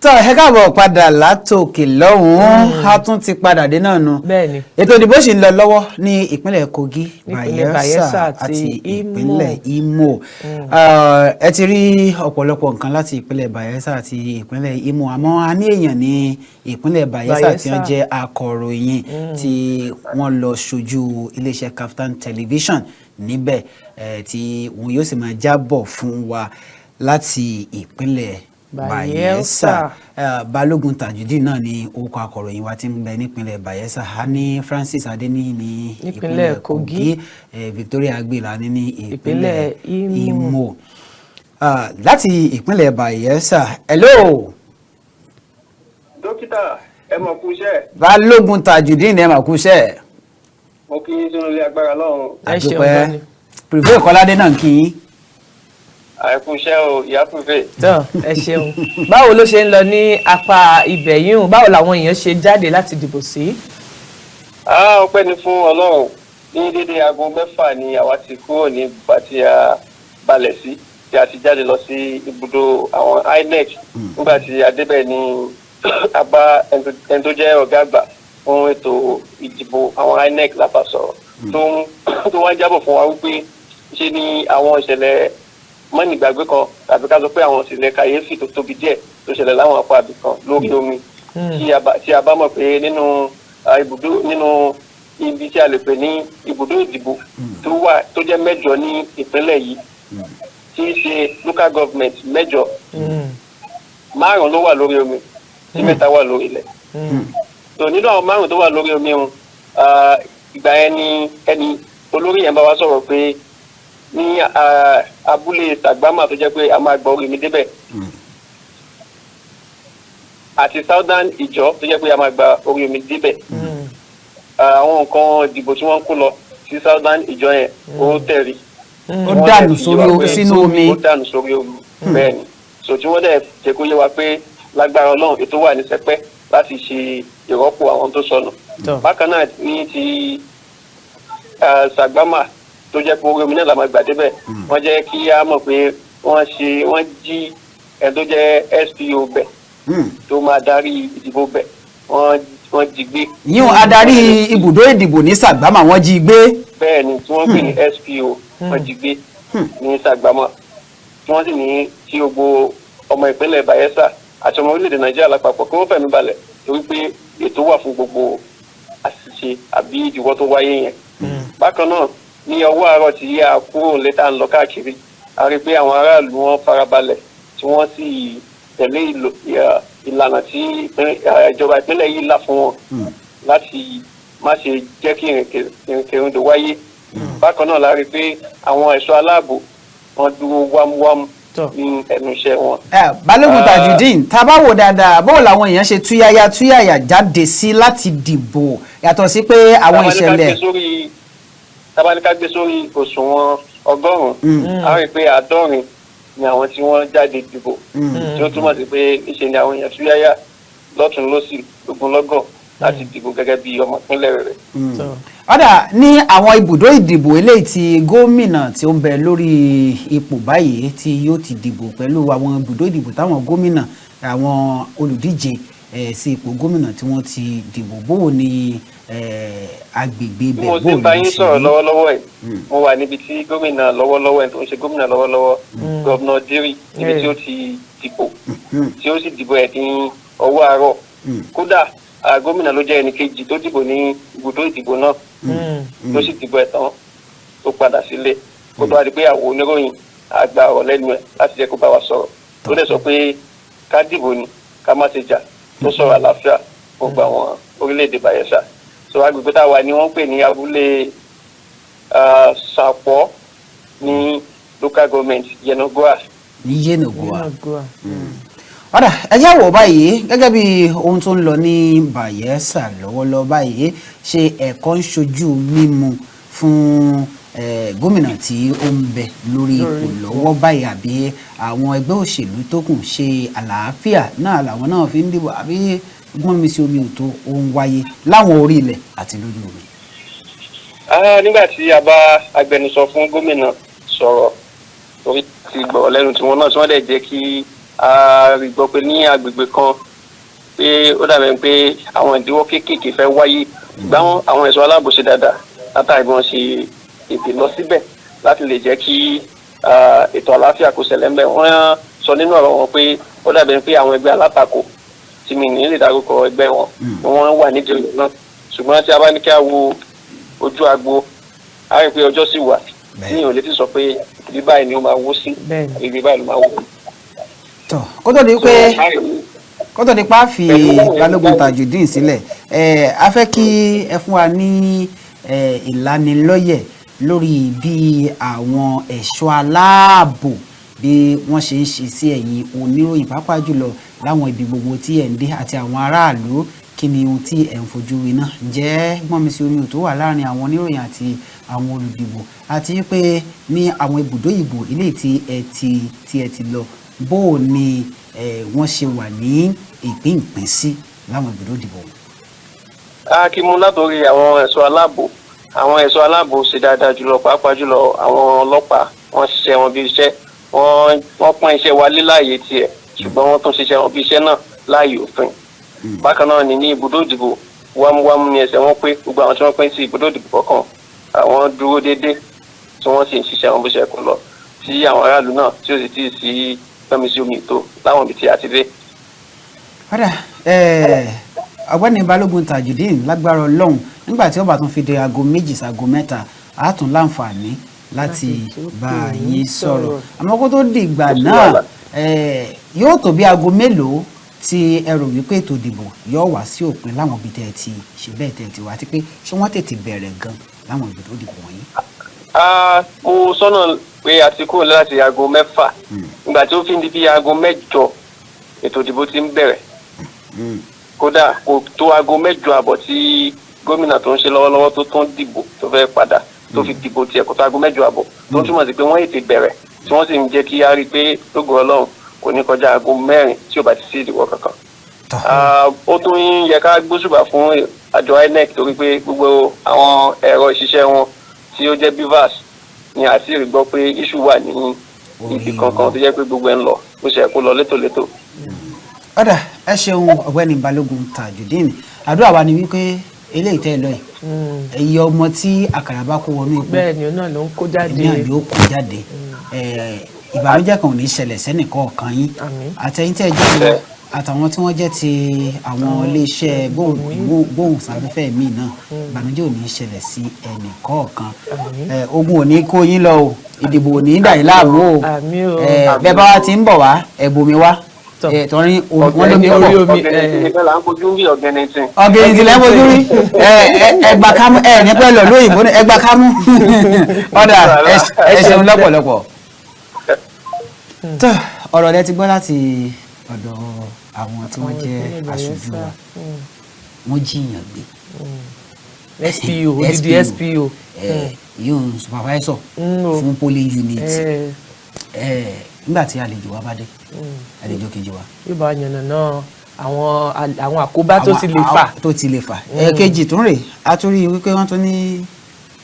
tó ẹ káàbọ̀ padà látòkè lọ́hùn-ún a tún ti padà dé náà nu. Bẹ́ẹ̀ni. Ètò ìdìbò sì ń lọ lọ́wọ́ ní ìpínlẹ̀ Kogi, Bayelsa àti ìpínlẹ̀ Imo. Ẹ ti rí ọ̀pọ̀lọpọ̀ nǹkan láti ìpínlẹ̀ Bayelsa àti ìpínlẹ̀ Imo, àmọ́ a ní èèyàn ní ìpínlẹ̀ Bayelsa tí wọ́n jẹ́ akọ̀ròyìn tí wọ́n lọ ṣojú iléeṣẹ́ KAFTAN television níbẹ̀ tí wọn yóò sì máa jábọ̀ fún wa láti ìpínlẹ̀ Bayelsa. Balógun Tajudeen náà ni orúkọ akọ̀ròyìn wa tí ń bẹ nípínlẹ̀ Bayelsa. A ní Francis Adéníyì ní ìpínlẹ̀ Kogi, Victoria Agbila ní ìpínlẹ̀ Imo. Láti ìpínlẹ̀ Bayelsa, hello. Dókítà, ẹ mọ̀ kú iṣẹ́. Balógun Tajudeen ẹ mọ̀ kú iṣẹ́. Mo kí yín sínú ilé agbára lọ́run. Àdúpẹ́. Prevail Kọ́ládé náà kí yín. Àìkú iṣẹ́ o, ìyá Prevail. Tọ́ ẹ ṣeun. Báwo ló ṣe ń lọ ní apá ibẹ̀ yìí hùn? Báwo làwọn èèyàn ṣe jáde láti dìbò sí? Ọpẹ́ ni fún Ọlọ́run. Ní dédé aago 6 ni àwa ti kúrò ní ibùba tí a balẹ̀ sí, tí a ti jáde lọ sí ibùdó àwọn INEC. Nígbà tí a débẹ̀ ni a bá ẹni tó jẹ́ ọ̀gá àgbà fún ètò ìdìbò àwọn INEC lábá sọ̀rọ̀ tó wá jábọ̀ fún wa wípé ṣe ni àwọn ìṣẹ̀lẹ̀ mọ́nìgbàgbé kan tàbí ká sọ pé àwọn ìṣẹ̀lẹ̀ kàyéfì tó tóbi díẹ̀ tó ṣẹlẹ̀ láwọn apá àbí kan lórí omi tí a bá mọ̀ pé nínú ibi tí a lè pè ní ibùdó ìdìbò tó jẹ́ 8 ní ìpínlẹ̀ yìí tí í ṣe local government 8 5 ló wà lórí omi tí 3 wà lórí ilẹ̀. So nínú àwọn 5 tó wà lórí omi wọn ìgbà yẹn ni ẹni olórí yẹn bá wa sọ̀rọ̀ pé ní abúlé Sàgbámà tó jẹ́ pé a máa gbọ́ orí mi débẹ̀ àti Southern Ìjọ tó jẹ́ pé a máa gba orí omi débẹ̀ àwọn nǹkan ìdìbò tí wọ́n kó lọ sí Southern Ìjọ yẹn ó tẹ̀rí ó dànù sínú omi. Ó dànù sórí omi bẹ́ẹ̀ ni so tí wọ́n dẹ̀ jẹ́ kó yé wa pé lágbára Ọlọ́run ètò wà ní sẹpẹ́ láti ṣe ìrọ́pò àwọn tó sọnù. Bákan náà ní ti Sàgbámà tó jẹ́ pé orí omi náà la máa gbà débẹ̀ wọ́n jẹ́ kí á mọ̀ pé wọ́n jí ẹni tó jẹ́ SPO bẹ̀ tó máa darí ìdìbò bẹ̀ wọ́n jí gbé. yíyún adarí ibùdó ìdìbò ní Sàgbámà wọ́n jí gbé. bẹ́ẹ̀ ni tí wọ́n pè ní SPO wọ́n jí gbé ní Sàgbámà tí wọ́n sì ní kí gbogbo ọmọ ìpínlẹ̀ Bayelsa àti ọmọ orílẹ̀-èdè Nàìjíríà lápapọ̀ kí wọ́n fẹ̀mí balẹ̀ torí pé ètò wà fún gbogbo àṣìṣe àbí ìdíwọ́ tó wáyé yẹn. Bákan náà ní ọwọ́ àárọ̀ tí a kúrò létà ń lọ káàkiri a rí pé àwọn aráàlú wọn farabalẹ̀ tí wọ́n sì tẹ̀lé ìlànà tí ìjọba ìpínlẹ̀ yìí là fún wọn láti má ṣe jẹ́ kí ìrìnkèrindò wáyé. Bákan náà la rí pé àwọn ẹ̀ṣọ́ aláàbò wọn dúró wámúwámú ní ẹnu iṣẹ́ wọn. Balógun Tajudeen tá a bá wò dáadáa báwo làwọn èèyàn ṣe túyáyá jáde sí láti dìbò yàtọ̀ sí pé àwọn ìṣẹ̀lẹ̀. Tabaníká gbé sórí òṣùwọ̀n 100 a rí pé 70 ni àwọn tí wọ́n jáde dìbò tí ó túmọ̀ sí pé níṣe ni àwọn èèyàn túyáyá lọ́tún lósì lógúnlọ́gọ̀ láti dìbò gẹ́gẹ́ bí ọmọ ìpínlẹ̀ rẹ̀. Ọ̀dà ní àwọn ibùdó ìdìbò eléyìí tí gómìnà tí ó ń bẹ lórí ipò báyìí tí yóò ti dìbò pẹ̀lú àwọn ibùdó ìdìbò táwọn gómìnà àwọn olùdíje sí ipò gómìnà tí wọ́n ti dìbò bóò ni agbègbè bẹ̀ bóò mo ti bá yín sọ̀rọ̀ lọ́wọ́lọ́wọ́ ẹ̀ mo wà níbi tí gómìnà lọ́wọ́lọ́wọ́ ẹ̀ tó ń ṣe gómìnà lọ́wọ́lọ́wọ́ gọ́vnà Dírì níbi tí ó ti dìbò tí ó sì dìbò ẹ̀ ní ọwọ́ àárọ̀ kódà gómìnà ló jẹ́ ẹni kejì tó dìbò ní ibùdó ìdìbò náà tó sì dìbò ẹ̀ tán tó padà sílé kó tó wá di pé àwọn oníròyìn àgbà ọ̀rọ̀ lẹ́nu ẹ̀ láti jẹ́ kó bá wa sọ̀rọ̀ tó dẹ̀ sọ pé ká dìbò ni ká má ṣe jà tó sọ̀rọ̀ àlàáfíà gbogbo àwọn orílẹ̀-èdè Bayelsa. So agbègbè tá a wà ní wọ́n pè ní abúlé Sàpọ̀ ní local government Yenagoa. ní Yenagoa. Ọ̀dà ẹjẹ́ wò báyìí gẹ́gẹ́ bí ohun tó ń lọ ní Bayelsa lọ́wọ́lọ́wọ́ báyìí ṣe ẹ̀kọ́ ń ṣojú mímu fún gómìnà tí ó ń bẹ lórí ipò lọ́wọ́ báyìí àbí àwọn ẹgbẹ́ òṣèlú tó kù ṣe àlàáfíà náà làwọn náà fi ń dìbò àbí gbọ́n mi sí omi òtó ó ń wáyé láwọn orí ilẹ̀ àti lórí omi. Nígbà tí a bá agbẹnusọ fún gómìnà sọ̀rọ̀ orí ti gbọ́ lẹ́nu tí wọ́n náà tí wọ́n dẹ̀ jẹ́ kí a rí gbọ́ pé ní agbègbè kan pé ó dàbẹ̀ pé àwọn ìdíwọ́ kéékèèké fẹ́ wáyé ṣùgbọ́n àwọn ẹ̀ṣọ́ aláàbò ṣe dáadáa látàrí bí wọ́n ṣe ètè lọ síbẹ̀ láti lè jẹ́ kí ètò àlàáfíà kó ṣẹlẹ̀ ńbẹ̀. Wọ́n sọ nínú ọ̀rọ̀ wọn pé ó dàbẹ̀ pé àwọn ẹgbẹ́ alátakò tí mi ní lè dárúkọ ẹgbẹ́ wọn ni wọ́n wà nídìí ìlú náà ṣùgbọ́n tí a bá ní kí a wo ojú agbo a rí pé ọjọ́ sì wà ní ìhòòlè ti sọ pé ibi báyìí ni ó máa wó sí ibi báyìí ló máa wó. tọ kó tó di pa fi Balógun Tajudeen sílẹ̀ a fẹ́ kí ẹ fún wa ní ìlanilọ́yẹ̀ lórí bí àwọn ẹ̀ṣọ́ aláàbò bí wọ́n ṣe ń ṣe sí ẹ̀yin oníròyìn pàápàá jùlọ láwọn ibi gbogbo tí ẹ̀ ń dé àti àwọn aráàlú kí ni ohun tí ẹ̀ ń fojú rí náà ǹjẹ́ gbọ́n mi sí omi ò tó wà láàrin àwọn oníròyìn àti àwọn olùdìbò àti pé ní àwọn ibùdó ìbò ilé tí ẹ ti lọ bó o ni wọ́n ṣe wà ní ìpín sí láwọn ibùdó ìdìbò. a kì í mú látòrí àwọn ẹ̀ṣọ́ aláàbò ṣe dáadáa jùlọ pàápàá jùlọ àwọn ọlọ́pàá wọ́n ṣiṣẹ́ wọn bí iṣẹ́ wọ́n pọ́n iṣẹ́ wa lé láàyè tiẹ̀ ṣùgbọ́n wọ́n tún ṣiṣẹ́ wọn bí iṣẹ́ náà láàyè òfin. bákan náà ní ibùdó ìdìbò wámúwámú ni ẹsẹ̀ wọn pé gbogbo àwọn tí wọ́n pín sí ibùdó ìdìbò kọ̀ọ̀kan àwọn dúró déédéé tí wọ́n sì ń ṣiṣẹ́ wọn bó ṣe kó lọ tí àwọn aráàlú náà tí ó sì tí ì sí pẹ́mi sí omi ìtó láwọn ibi tí a ti dé. padà ọ̀gbẹ́ni Balógun Tajudeen lágbára Ọlọ́run nígbà tí ó bá tún fi dé aago 2 sí aago 3 á tún láǹfààní láti bá yín sọ̀rọ̀ àmọ́ kó tó dìgbà náà yóò tó bí aago mélòó tí ẹ rò wípé ètò ìdìbò yóò wá sí òpin láwọn ibi tẹ́ ẹ ti ṣe bẹ́ẹ̀ tẹ́ ẹ ti wá àti pé ṣé wọ́n tètè bẹ̀rẹ̀ gan láwọn ibi tó dìbò wọ̀nyí. mo sọ́nà pé a ti kúrò láti aago 6 nígbà tí ó fi ń di bí aago 8 ètò ìdìbò ti ń bẹ̀rẹ̀ kódà kò tó aago 8 tí gómìnà tó ń ṣe lọ́wọ́lọ́wọ́ tó tún dìbò tó fẹ́ padà tó fi dìbò tiẹ̀ kó tó aago 8 tó ń túmọ̀ sí pé wọ́n ètè bẹ̀rẹ̀ tí wọ́n sì ń jẹ́ kí á rí i pé lógo Ọlọ́run kò ní kọjá aago 4 tí ò bá ti sí ìdìbò kankan. ó tún yẹ ká gbóṣùbà fún àjọ INEC torí pé gbogbo àwọn ẹ̀rọ ìṣiṣẹ́ wọn tí ó jẹ́ BVAS ni àti rí gbọ́ pé iṣu wà ní ibi kankan tó jẹ́ pé gbogbo ẹ̀ ń lọ bó ṣe kó lọ létòlétò. ọ̀dà ẹ ṣeun ọ̀gbẹ́ni Balógun Tajudeen àdúrà wa ni wípé eléyìí tẹ́ ẹ lọ yìí ẹ̀yẹ ọmọ tí àkàrà bá kó wọnú epo bẹ́ẹ̀ ni ó náà ló ń kó jáde náà ló kó jáde ìbànújẹ́ kan ò ní ṣẹlẹ̀ sẹ́nìkan ọ̀kan yín àtẹ̀yìn tẹ́ ẹ jẹ́ lọ àtàwọn tí wọ́n jẹ́ ti àwọn iléeṣẹ́ gbóhùnsáfẹ́fẹ́ míì náà ìbànújẹ́ ò ní ṣẹlẹ̀ sí ẹnì kọ̀ọ̀kan ogun ò ní kó yín lọ o ìdìbò ò ní dà yín láàmú o bẹ́ẹ̀ bá wa ti ń bọ̀ wá ẹ bomi wá torí wọn lómi orí omi ọ̀gẹ̀nìtì là ń fojú rí ọ̀gẹ̀nìtì lẹ́ ń fojú rí ẹgbà kámú ní pẹ́lú lóyìnbó ẹgbà kámú ọ̀dà ẹ ṣeun lọ́pọ̀lọpọ̀. tó ọ̀rọ̀ rẹ ti gbọ́ láti ọ̀dọ̀ àwọn tí wọ́n jẹ́ aṣojú wa wọ́n jiyàn gbé SPO odidi SPO yóò supervisor fún polling unit nígbà tí àlejò wa bá dé àlejò kejì wa. yóò bá yànnà náà àwọn àkóbá tó ti lè fà. kejì tún rè a tún rí wípé wọ́n tún ní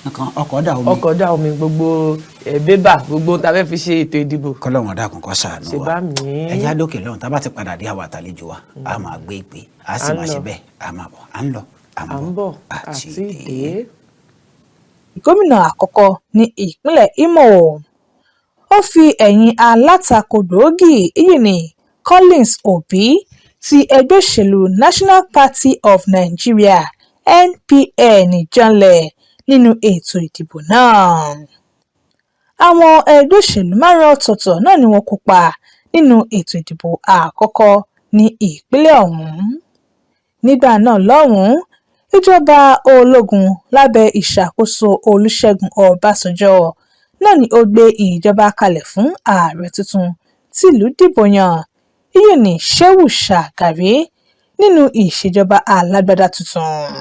nǹkan ọkọ̀ dà omi gbogbo bébà gbogbo tá a fẹ́ fi ṣe ètò ìdìbò. kọ́lọ́wọ́n dàkún kọ́ ṣàánú wa ẹ̀yà dókè lọ́hùn tá a bá ti padà dé àwọn àtàlejò wa a máa gbé ìpè a sì máa ṣe bẹ́ẹ̀ a máa bọ̀ à ń lọ à ń bọ̀ àti ìdè. gómìnà àkọ́kọ́ ní ìpínlẹ̀ Imo ó fi ẹ̀yìn alátakò gbòógì èyí ní Collins Obi ti ẹgbẹ́ òṣèlú National Party of Nigeria NPN janlẹ̀ nínú ètò ìdìbò náà. Àwọn ẹgbẹ́ òṣèlú 5 ọ̀tọ̀ọ̀tọ̀ náà ni wọ́n kópa nínú ètò ìdìbò àkọ́kọ́ ní ìpínlẹ̀ ọ̀hún. Nígbà náà lọ́hùn-ún ìjọba ológun lábẹ́ ìṣàkóso Olúṣẹ́gun Ọbásanjọ́ náà ni ó gbé ìjọba kalẹ̀ fún ààrẹ tuntun tìlú dìbò yàn ìyẹn ní Shehu Shagari nínú ìṣèjọba alágbádá tuntun.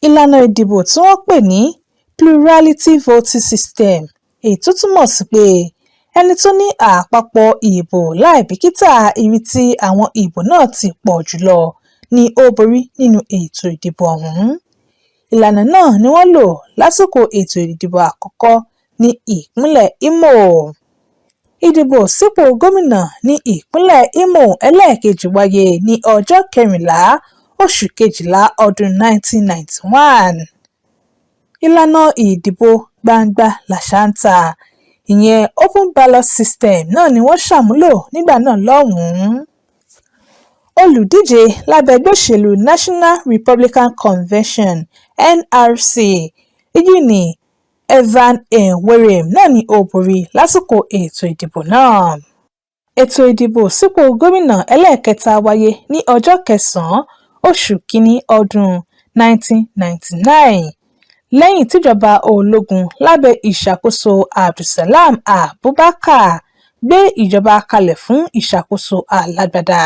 Ìlànà ìdìbò tí wọ́n pè ní plurality voting system èyí tó túmọ̀ sí pé ẹni tó ní àpapọ̀ ìbò láìbìkítà ibi tí àwọn ìbò náà ti pọ̀ jùlọ ni ó borí nínú ètò ìdìbò ọ̀hún. Ìlànà náà ni wọ́n lò lásìkò ètò ìdìbò àkọ́kọ́ ní ìpínlẹ̀ Imo. ìdìbò sípò gómìnà ní ìpínlẹ̀ Imo ẹlẹ́ẹ̀kejì wáyé ní ọjọ́ 14 oṣù kejìlá ọdún 1991. Ìlànà ìdìbò gbangba làṣántà ìyẹn open ballot system náà ni wọ́n ṣàmúlò nígbà náà lọ́hùn-ún. Olùdíje lábẹ́ ẹgbẹ́ òṣèlú National Republican Convention (NRC) èyí ni Evan Enwerem náà ni ó borí lásìkò ètò ìdìbò náà. Ètò ìdìbò sípò gómìnà ẹlẹ́ẹ̀kẹta wáyé ní ọjọ́ 9 oṣù kínní ọdún 1999 lẹ́yìn tíjọba ológun lábẹ́ ìṣàkóso Abdulsalam Abubakar gbé ìjọba kalẹ̀ fún ìṣàkóso alágbádá.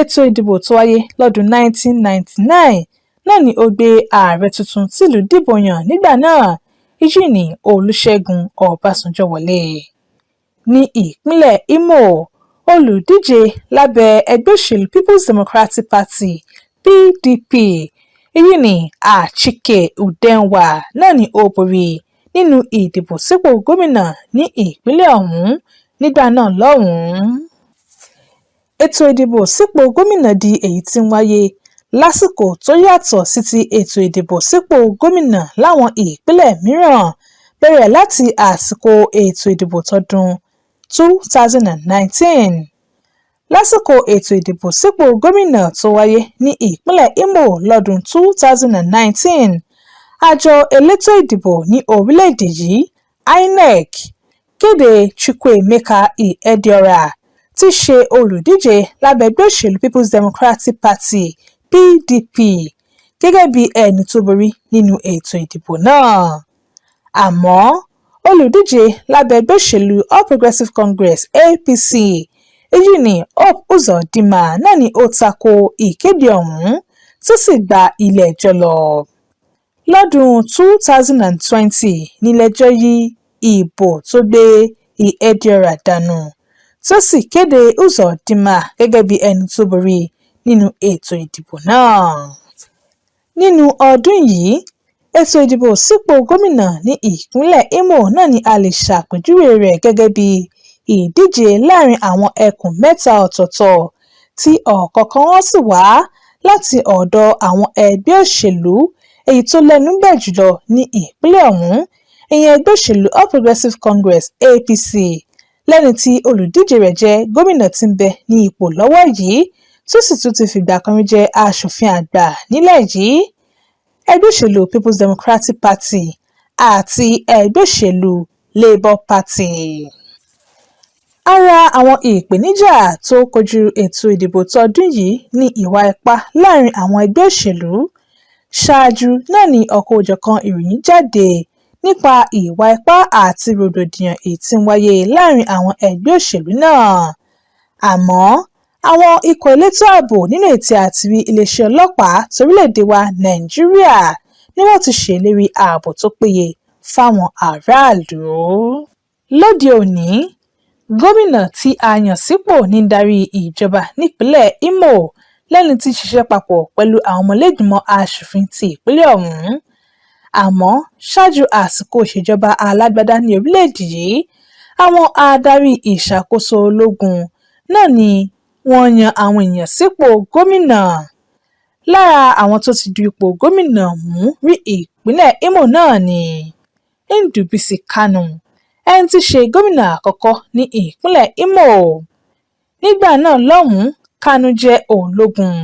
Ètò ìdìbò tó wáyé lọ́dún 1999 náà ni ó gbé ààrẹ tuntun tìlú dìbò yàn nígbà náà èyí ni Olúṣẹ́gun Ọbásanjọ́ wọlé. Ní ìpínlẹ̀ Imo, olùdíje lábẹ́ ẹgbẹ́ òṣèlú People's Democratic Party (PDP) èyí ni Achike Udenwa náà ni ó borí nínú ìdìbò sípò gómìnà ní ìpínlẹ̀ ọ̀hún nígbà náà lọ́hùn-ún. Ètò ìdìbò sípò gómìnà di èyí tí ń wáyé lásìkò tó yàtọ̀ sí ti ètò ìdìbò sípò gómìnà láwọn ìpínlẹ̀ mìíràn bẹ̀rẹ̀ láti àsìkò ètò ìdìbò tọdún 2019. Lásìkò ètò ìdìbò sípò gómìnà tó wáyé ní ìpínlẹ̀ Imo lọ́dún 2019, àjọ elétò ìdìbò ní orílẹ̀-èdè yìí INEC kéde Chukwuemeka Ihedioha tí í ṣe olùdíje lábẹ́ ẹgbẹ́ òṣèlú People's Democratic Party (PDP) gẹ́gẹ́ bí ẹni tó borí nínú ètò ìdìbò náà. Àmọ́ olùdíje lábẹ́ ẹgbẹ́ òṣèlú All Progressives Congress (APC) èyí ni Hope Uzodinma náà ni ó tako ìkéde ọ̀hún tó sì gba ilé-ẹjọ́ lọ. Lọ́dún 2020 nílé-ẹjọ́ yí ìbò tó gbé Ihedioha dànù tó sì kéde Uzodinma gẹ́gẹ́ bí ẹni tó borí nínú ètò ìdìbò náà. Nínú ọdún yìí, ètò ìdìbò sípò gómìnà ní ìpínlẹ̀ Imo náà ni a lè ṣàpèjúwe rẹ̀ gẹ́gẹ́ bí ìdíje láàrin àwọn ẹkùn mẹ́ta ọ̀tọ̀ọ̀tọ̀ tí ọ̀kọ̀ọ̀kan wọn sì wá láti ọ̀dọ̀ àwọn ẹgbẹ́ òṣèlú èyí tó lẹ́nu bẹ̀ jùlọ ní ìpínlẹ̀ ọ̀hún, ìyẹn ẹgbẹ́ òṣèlú All Progressives Congress (APC) lẹ́ni tí olùdíje rẹ̀ jẹ́ gómìnà tí ń bẹ ní ipò lọ́wọ́ yìí tó sì tún ti fìgbà kan rí jẹ́ aṣòfin àgbà nílẹ̀ yìí, ẹgbẹ́ òṣèlú People's Democratic Party àti ẹgbẹ́ òṣèlú Labour Party. Ara àwọn ìpèníjà tó kojú ètò ìdìbò tọdún yìí ní ìwà ipá láàrin àwọn ẹgbẹ́ òṣèlú. Ṣáájú náà ni ọ̀kan-ò-jọ̀kan ìròyìn jáde nípa ìwà ipá àti rògbòdìyàn èyí tí ń wáyé láàrin àwọn ẹgbẹ́ òṣèlú náà. Àmọ́ àwọn ikọ̀ elétò ààbò nínú ètò àtìrí iléeṣẹ́ ọlọ́pàá torílẹ̀-èdè wa Nàìjíríà ni wọ́n ti ṣèlérí ààbò tó péye fáwọn aráàlú. Lóde òní, gómìnà tí a yàn sípò ní darí ìjọba nípínlẹ̀ Imo lẹ́ni tí ń ṣiṣẹ́ papọ̀ pẹ̀lú àwọn ọmọlẹ́gbìmọ̀ aṣòfin ti ìpínlẹ̀ ọ̀hún. Àmọ́ ṣáájú àsìkò ìṣèjọba alágbádá ní orílẹ̀-èdè yìí, àwọn adarí ìṣàkóso ológun náà ni wọ́n yan àwọn èèyàn sípò gómìnà. Lára àwọn tó ti du ipò gómìnà mú rí ìpínlẹ̀ Imo náà ni Ndubisi Kanu, ẹni tí í ṣe gómìnà àkọ́kọ́ ní ìpínlẹ̀ Imo. Nígbà náà lọ́hùn-ún, Kanu jẹ́ ológun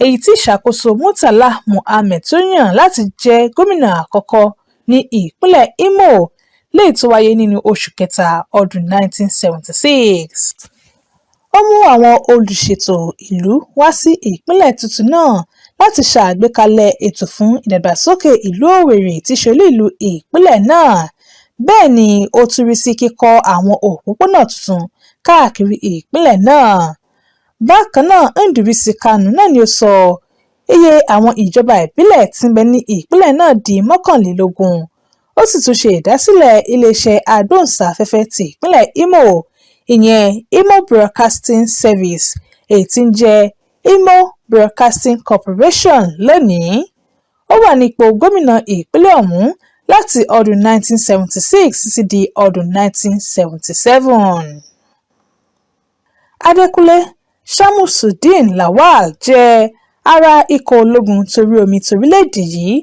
èyí tí ìṣàkóso Murtala Muhammed tó yàn láti jẹ́ gómìnà àkọ́kọ́ ní ìpínlẹ̀ Imo léyìí tó wáyé nínú oṣù kẹta ọdún 1976. Ó mú àwọn olùṣètò ìlú wá sí ìpínlẹ̀ tuntun náà láti ṣàgbékalẹ̀ ètò fún ìdàgbàsókè ìlú Owerri tí í ṣe olú ìlú ìpínlẹ̀ náà. Bẹ́ẹ̀ ni ó tún rí sí kíkọ́ àwọn òpópónà tuntun káàkiri ìpínlẹ̀ náà. Bákan náà, Ndubisi Kanu náà ni ó sọ iye àwọn ìjọba ìbílẹ̀ tí ń bẹ ní ìpínlẹ̀ náà di 21. Ó sì tún ṣe ìdásílẹ̀ iléeṣẹ́ agbóhùnsáfẹ́fẹ́ ti ìpínlẹ̀ Imo, ìyẹn Imo Broadcasting Service èyí tí ń jẹ́ Imo Broadcasting Corporation lónìí. Ó wà ní ipò gómìnà ìpínlẹ̀ ọ̀hún láti ọdún 1976 títí di ọdún 1977. Adékúnlé Ṣàmùsùdín Lawal jẹ́ ara ikọ̀ ológun torí omi torílẹ̀-èdè yìí,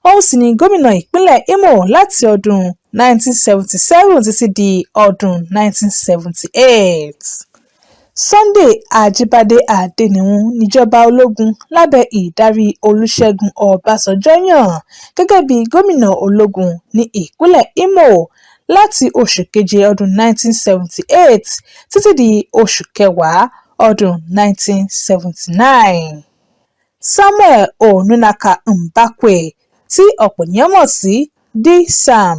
òun sì ni gómìnà ìpínlẹ̀ Imo láti ọdún 1977 títí di ọdún 1978. Sunday Ajíbádé Adéníhun níjọba ológun lábẹ́ ìdarí Olúṣẹ́gun Ọbásanjọ́ yàn gẹ́gẹ́ bí gómìnà ológun ní ìpínlẹ̀ Imo láti oṣù keje ọdún 1978 títí di oṣù kẹwàá ọdún 1979. Samuel Onunaka Mbakwe tí ọ̀pọ̀ ènìyàn mọ̀ sí D-Sam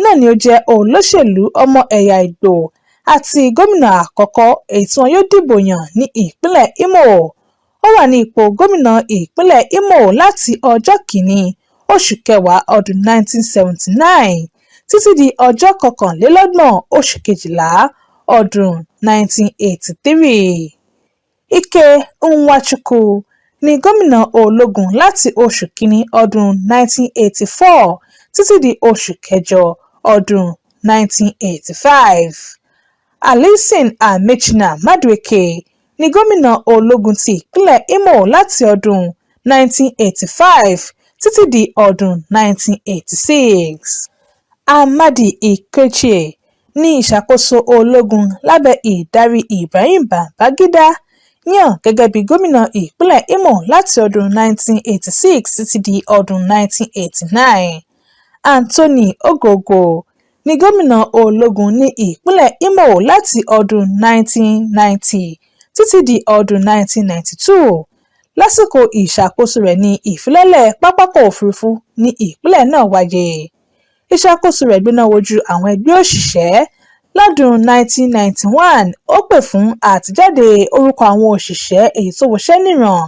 náà ni ó jẹ́ olóṣèlú ọmọ ẹ̀yà Ìgbò àti gómìnà àkọ́kọ́ èyí tí wọn yóò dìbò yàn ní ìpínlẹ̀ Imo. Ó wà ní ipò gómìnà ìpínlẹ̀ Imo láti ọjọ́ kìíní oṣù kẹwàá ọdún 1979 títí di ọjọ́ kọkànlélọ́gbọ̀n oṣù kejìlá ọdún 1983. Ike Nwachukwu ni gómìnà ológun láti oṣù kìíní ọdún 1984 títí di oṣù kẹjọ ọdún 1985. Alison Amechina Madueke ni gómìnà ológun ti ìpínlẹ̀ Imo láti ọdún 1985 títí di ọdún 1986. Amadi Ikeche ní ìṣàkóso ológun lábẹ́ ìdarí Ibrahim Babangida yàn gẹ́gẹ́ bí gómìnà ìpínlẹ̀ Imo láti ọdún 1986 títí di ọdún 1989. Anthony Ogogo ni gómìnà ológun ní ìpínlẹ̀ Imo láti ọdún 1990 títí di ọdún 1992. Lásìkò ìṣàkóso rẹ̀ ní ìfilọ́lẹ̀ pápákọ̀ òfurufú ní ìpínlẹ̀ náà wáyé. Ìṣàkóso rẹ̀ gbéná wojú àwọn ẹgbẹ́ òṣìṣẹ́. Lọ́dún 1991, ó pè fún àtijáde orúkọ àwọn òṣìṣẹ́ èyí tó wọṣẹ́ níran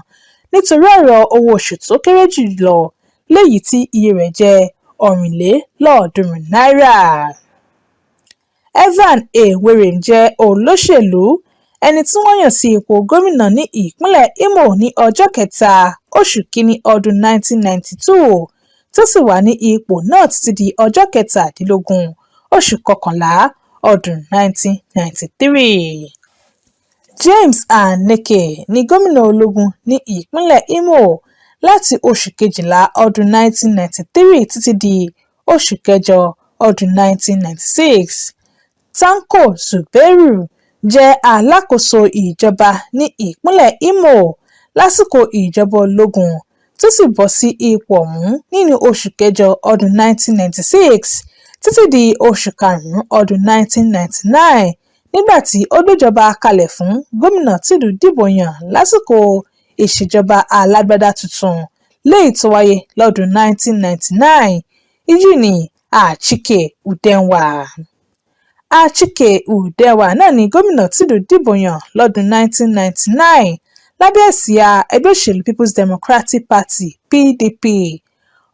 nítorí ọ̀rọ̀ owó oṣù tó kéré jù lọ léyìí tí iye rẹ̀ jẹ́ $350. Evan Ewerem jẹ́ olóṣèlú ẹni tí wọ́n yàn sí ipò gómìnà ní ìpínlẹ̀ Imo ní ọjọ́ kẹta oṣù kìíní ọdún 1992 tó sì wà ní ipò náà títí di ọjọ́ kẹtàdínlógún oṣù kọkànlá ọdún 1993. James Aneke ni gómìnà ológun ní ìpínlẹ̀ Imo láti oṣù kejìlá ọdún 1993 títí di oṣù kẹjọ ọdún 1996. Tanko Zubairu jẹ́ alákòóso ìjọba ní ìpínlẹ̀ Imo lásìkò ìjọba ológun tó sì bọ́ sí ipò ọ̀hún nínú oṣù kẹjọ ọdún 1996 títí di oṣù karùn-ún ọdún 1999 nígbà tí ó gbéjọba kalẹ̀ fún gómìnà tìlú dìbò yàn lásìkò ìṣèjọba alágbádá tuntun léyìí tó wáyé lọ́dún 1999 ìyí ni Achike Udenwa. Achike Udenwa náà ni gómìnà tìlú dìbò yàn lọ́dún 1999 lábẹ́ àsíá ẹgbẹ́ òṣèlú People's Democratic Party PDP.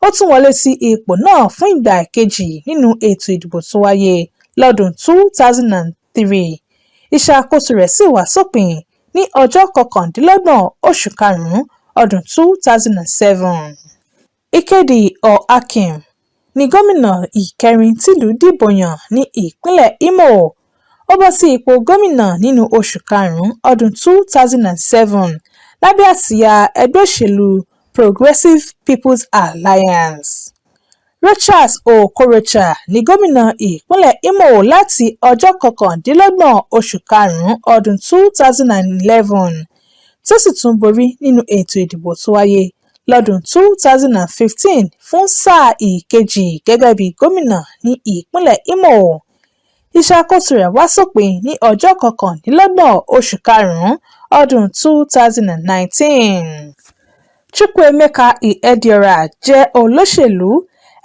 Ó tún wọlé sí ipò náà fún ìgbà kejì nínú ètò ìdìbò tó wáyé lọ́dún 2003. Ìṣàkóso rẹ̀ sì wá sópin ní ọjọ́ kọkàndínlọ́gbọ̀n oṣù karùn-ún ọdún 2007. Ikedi Ohakim ni gómìnà ìkẹrin tìlú dìbò yàn ní ìpínlẹ̀ Imo. Ó bọ́ sí ipò gómìnà nínú oṣù karùn-ún ọdún 2007 lábẹ́ àsíá ẹgbẹ́ òṣèlú Progressive People's Alliance. Rochas Okorocha ni gómìnà ìpínlẹ̀ Imo láti ọjọ́ kọkàndínlọ́gbọ̀n oṣù karùn-ún ọdún 2011 tó sì tún borí nínú ètò ìdìbò tó wáyé lọ́dún 2015 fún sáà ìkejì gẹ́gẹ́ bí gómìnà ní ìpínlẹ̀ Imo. Ìṣàkóso rẹ̀ wá sópin ní ọjọ́ kọkàndínlọ́gbọ̀n oṣù karùn-ún ọdún 2019. Chukwuemeka Ihedioha jẹ́ olóṣèlú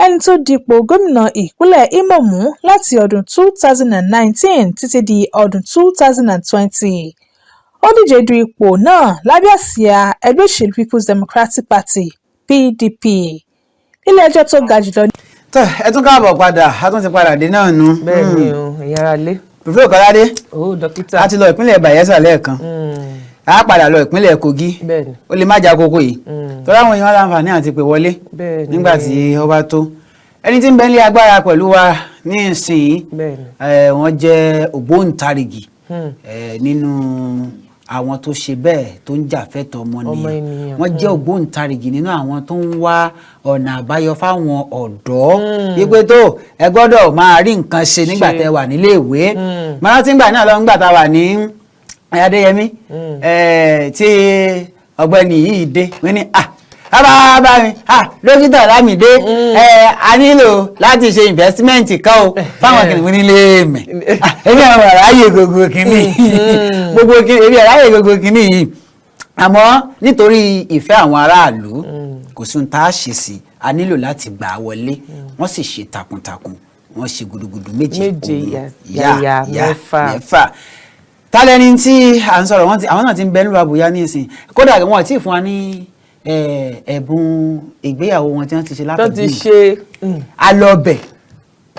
ẹni tó dipò gómìnà ìpínlẹ̀ Imo mú láti ọdún 2019 títí di ọdún 2020. Ó díje du ipò náà lábẹ́ àsíá ẹgbẹ́ òṣèlú People's Democratic Party PDP. Ilé ẹjọ́ tó ga jùlọ ní. tó ẹ tún káàbọ̀ padà a tún ti padà dé náà nu. bẹ́ẹ̀ ni o ẹ̀yin ará lé. PrevaiL Kọ́ládé. ó dókítà. a ti lọ ìpínlẹ̀ Bayelsa lẹ́ẹ̀kan. a padà lọ ìpínlẹ̀ Kogi. bẹ́ẹ̀ni. ó lè má já kókó yìí. tọ́lá àwọn èèyàn láǹfààní àti pè wọlé. bẹ́ẹ̀ni. nígbà tí ó bá tó. ẹni tí ń bẹ ní agbára pẹ̀lú wa ní ìsìn wọ́n jẹ́ ògbóǹtarìgì nínú àwọn tó ṣe bẹ́ẹ̀ tó ń jà fẹ́tọ̀ ọmọnìyàn wọ́n jẹ́ ògbóǹtarìgì nínú àwọn tó ń wá ọ̀nà àbáyọ fáwọn ọ̀dọ́ wípé tó ẹ gbọ́dọ̀ máa rí nǹkan ṣe nígbà tẹ́ wà nílé ìwé mọ́nà tí ń gbà náà lọ nígbà tá a wà ní Adéyẹmí tí ọ̀gbẹ́ni yìí dé wọ́n ní bá mi dókítà Lámìdé a nílò láti ṣe investment kan o fáwọn kìnìún nílé mẹ èmi àwọn àráyè gbogbo kìnìún gbogbo kìnìún èmi àráyè gbogbo kìnìún yìí àmọ́ nítorí ìfẹ́ àwọn aráàlú kò sí ohun tá a ṣe sí a nílò láti gbà á wọlé wọ́n sì ṣe takuntakun wọ́n ṣe gudugudu méje yá mẹ́fà tálẹ́ni tí à ń sọ̀rọ̀ àwọn náà ti ń bẹ nílùú Àbújá ní ìsìn kódà wọn ti fún wa ní ẹ̀bùn ìgbéyàwó wọn tí wọ́n ti ṣe látọ̀dún tó ti ṣe alọ́bẹ̀